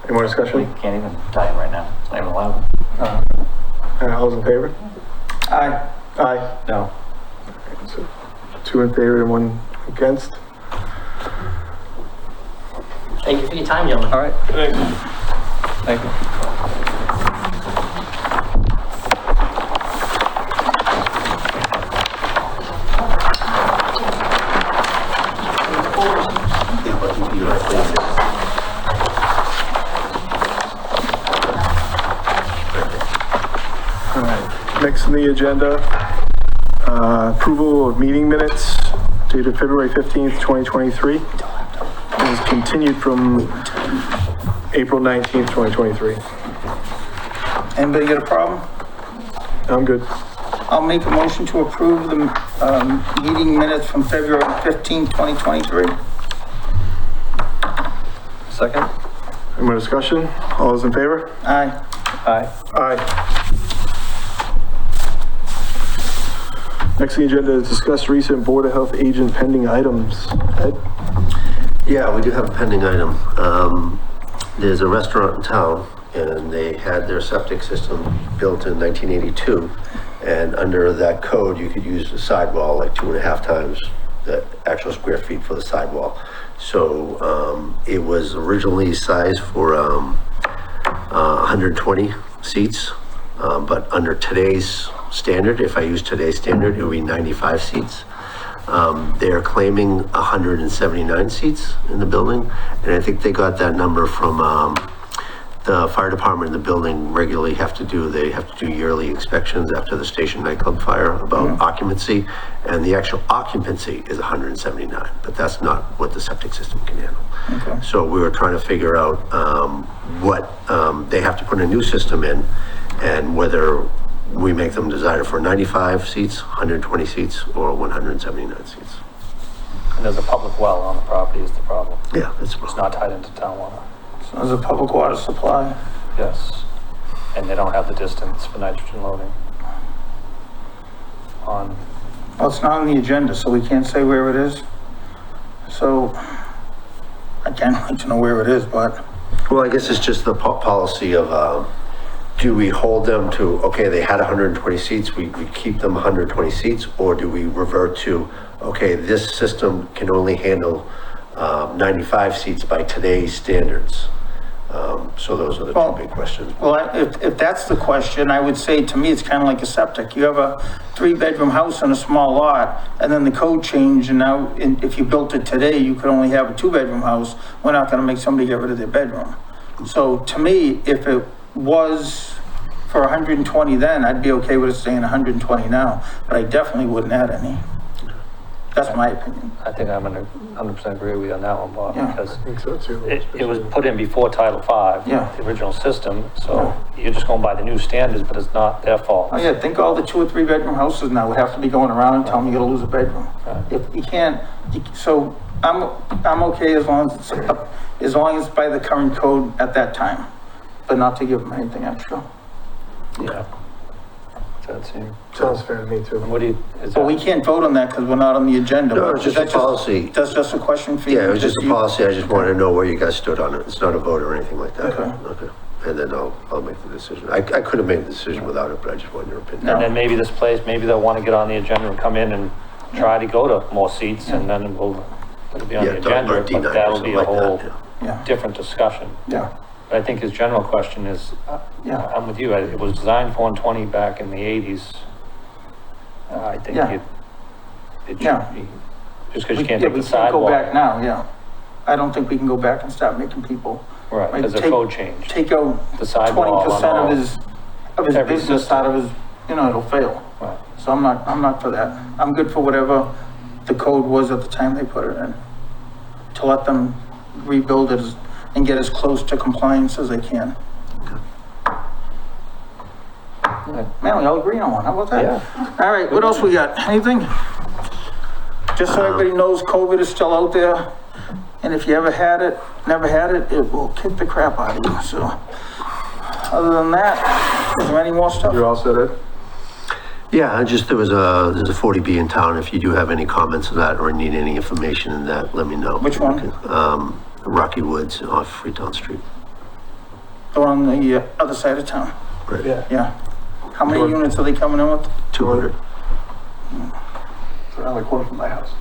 Any more We discussion? can't even tie in right now. It's not even allowed. All those in favor? Aye. Aye. no. So 2 in favor and 1 against. Thank you for your time, gentlemen. All right, Thanks. thank you. Yeah, but you like to- All right, next on the agenda, approval of meeting minutes dated February 15th, 2023. It is continued from April 19th, 2023. Anybody got a problem? I'm good. I'll make a motion to approve the, meeting minutes from February 15, 2023. Second? Any more discussion? All those in favor? Aye. Aye. Aye. Next on the agenda is discuss recent Board of Health agent pending items. Ed? Yeah, we do have a pending item. There's a restaurant in town and they had their septic system built in 1982. And under that code, you could use the sidewall like 2.5 times the actual square feet for the sidewall. So, it was originally sized for, 120 seats. But under today's standard, if I use today's standard, it would be 95 seats. They're claiming 179 seats in the building, and I think they got that number from, fire department and the building regularly have to do, they have to do yearly inspections after the station nightclub fire about occupancy, and the actual occupancy is 179, but that's not what the septic system can handle. So we were trying to figure out what they have to put a new system in, and whether we make them desire for 95 seats, 120 seats, or 179 seats. And there's a public well on the property is the problem. Yeah, It's not tied into town water. So there's a public water supply. Yes. And they don't have the distance for nitrogen loading. On, Well, it's not on the agenda, so we can't say where it is. So I'd kind of like to know where it is, but well, I guess it's just the policy of, do we hold them to, okay, they had 120 seats, we keep them 120 seats, or do we revert to, okay, this system can only handle 95 seats by today's standards? So those are the two big questions. well, if that's the question, I would say, to me, it's kind of like a septic. You have a 3-bedroom house on a small lot, and then the code changed, and now if you built it today, you could only have a 2-bedroom house. We're not gonna make somebody get rid of their bedroom. So to me, if it was for 120 then, I'd be okay with it saying 120 now, but I definitely wouldn't add any. That's my opinion. I think I'm gonna 100% agree with you on that one, Bob, Yeah. because I think so too. it was put in before Title V, Yeah. the original system, so you're just going by the new standards, but it's not their fault. Oh yeah, think all the 2 or 3-bedroom houses now would have to be going around and telling you gotta lose a bedroom. If you can't, so I'm okay as long as it's by the current code at that time, but not to give them anything extra. Yeah. That's it. Sounds fair to me too. What do you, is But we that, can't vote on that because we're not on the agenda. No, it's just a That's policy. That's just a question for you. Yeah, it was just a you- policy, I just wanted to know where you guys stood on it. It's not a vote or anything like that. Okay. Okay. And then I'll make the decision. I could have made the decision without it, but I just wanted your opinion. and then maybe this place, maybe they'll want to get on the agenda and come in and try to go to more seats, and then it'll be on Yeah, the agenda, or D9 but or that'll be something a like whole that, Yeah, different discussion. yeah, But I think his general question is, yeah. I'm with you, it was designed for 120 back in the 80s. I think Yeah. it Yeah. should be, just because you Yeah, can't take we the can't go back sidewalk. now, yeah. I don't think we can go back and start making people. Right, like, because the take- code changed. Take out The sidewall 20% and all. of his Every business system. out of his, it'll fail. Right. So I'm not for that. I'm good for whatever the code was at the time they put it in. To let them rebuild it and get as close to compliance as they can. Man, we all agree on one, how about that? Yeah. All right, what else we got? Anything? Just so everybody knows, COVID is still out there, and if you ever had it, never had it, it will kick the crap out of you, so. Other than that, is there any more stuff? You're all set, Ed? Yeah, there's a 40B in town. If you do have any comments on that or need any information in that, let me know. Which one? Rocky Woods off Freetown Street. The one on the other side of town, Right. yeah. How many units are they coming in with? 200. It's around the corner from my house.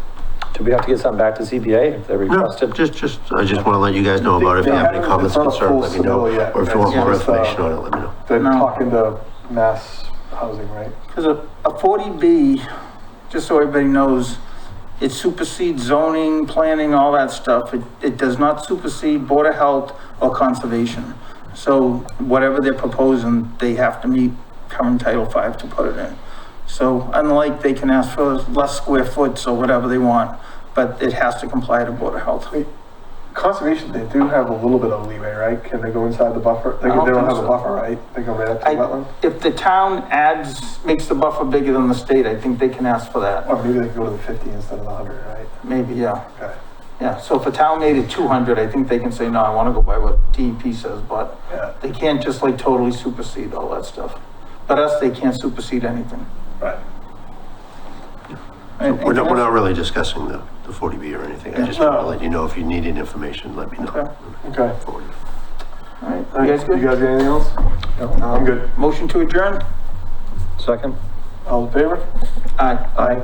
Do we have to get something back to ZBA if they No, requested? I just want to let you guys know about it. If you have any comments, It's not a concerns, full let me know. submittal yet. Or if you want more It's just, information on it, let me know. They're No. talking to mass housing, right? Because a 40B, just so everybody knows, it supersedes zoning, planning, all that stuff. It does not supersede Board of Health or Conservation. So whatever they're proposing, they have to meet current Title V to put it in. So unlike they can ask for less square foot or whatever they want, but it has to comply to Board of Health. Conservation, they do have a little bit of leeway, right? Can they go inside the buffer? They don't think have a so. buffer, right? They go right up to the wetland? If the town makes the buffer bigger than the state, I think they can ask for that. Or maybe they can go to the 50 instead of the 100, right? Maybe, yeah. Okay. Yeah, so if a town made it 200, I think they can say, no, I want to go by what DEP says, but Yeah. they can't just like totally supersede all that stuff. But us, they can't supersede anything. Right. We're not really discussing the 40B or anything. I just want to No. let you know if you need any information, let me know. Okay. Okay. Forward it. All right, you guys You good? guys got anything else? No, I'm good. Motion to adjourn? Second? All in favor? Aye. Aye.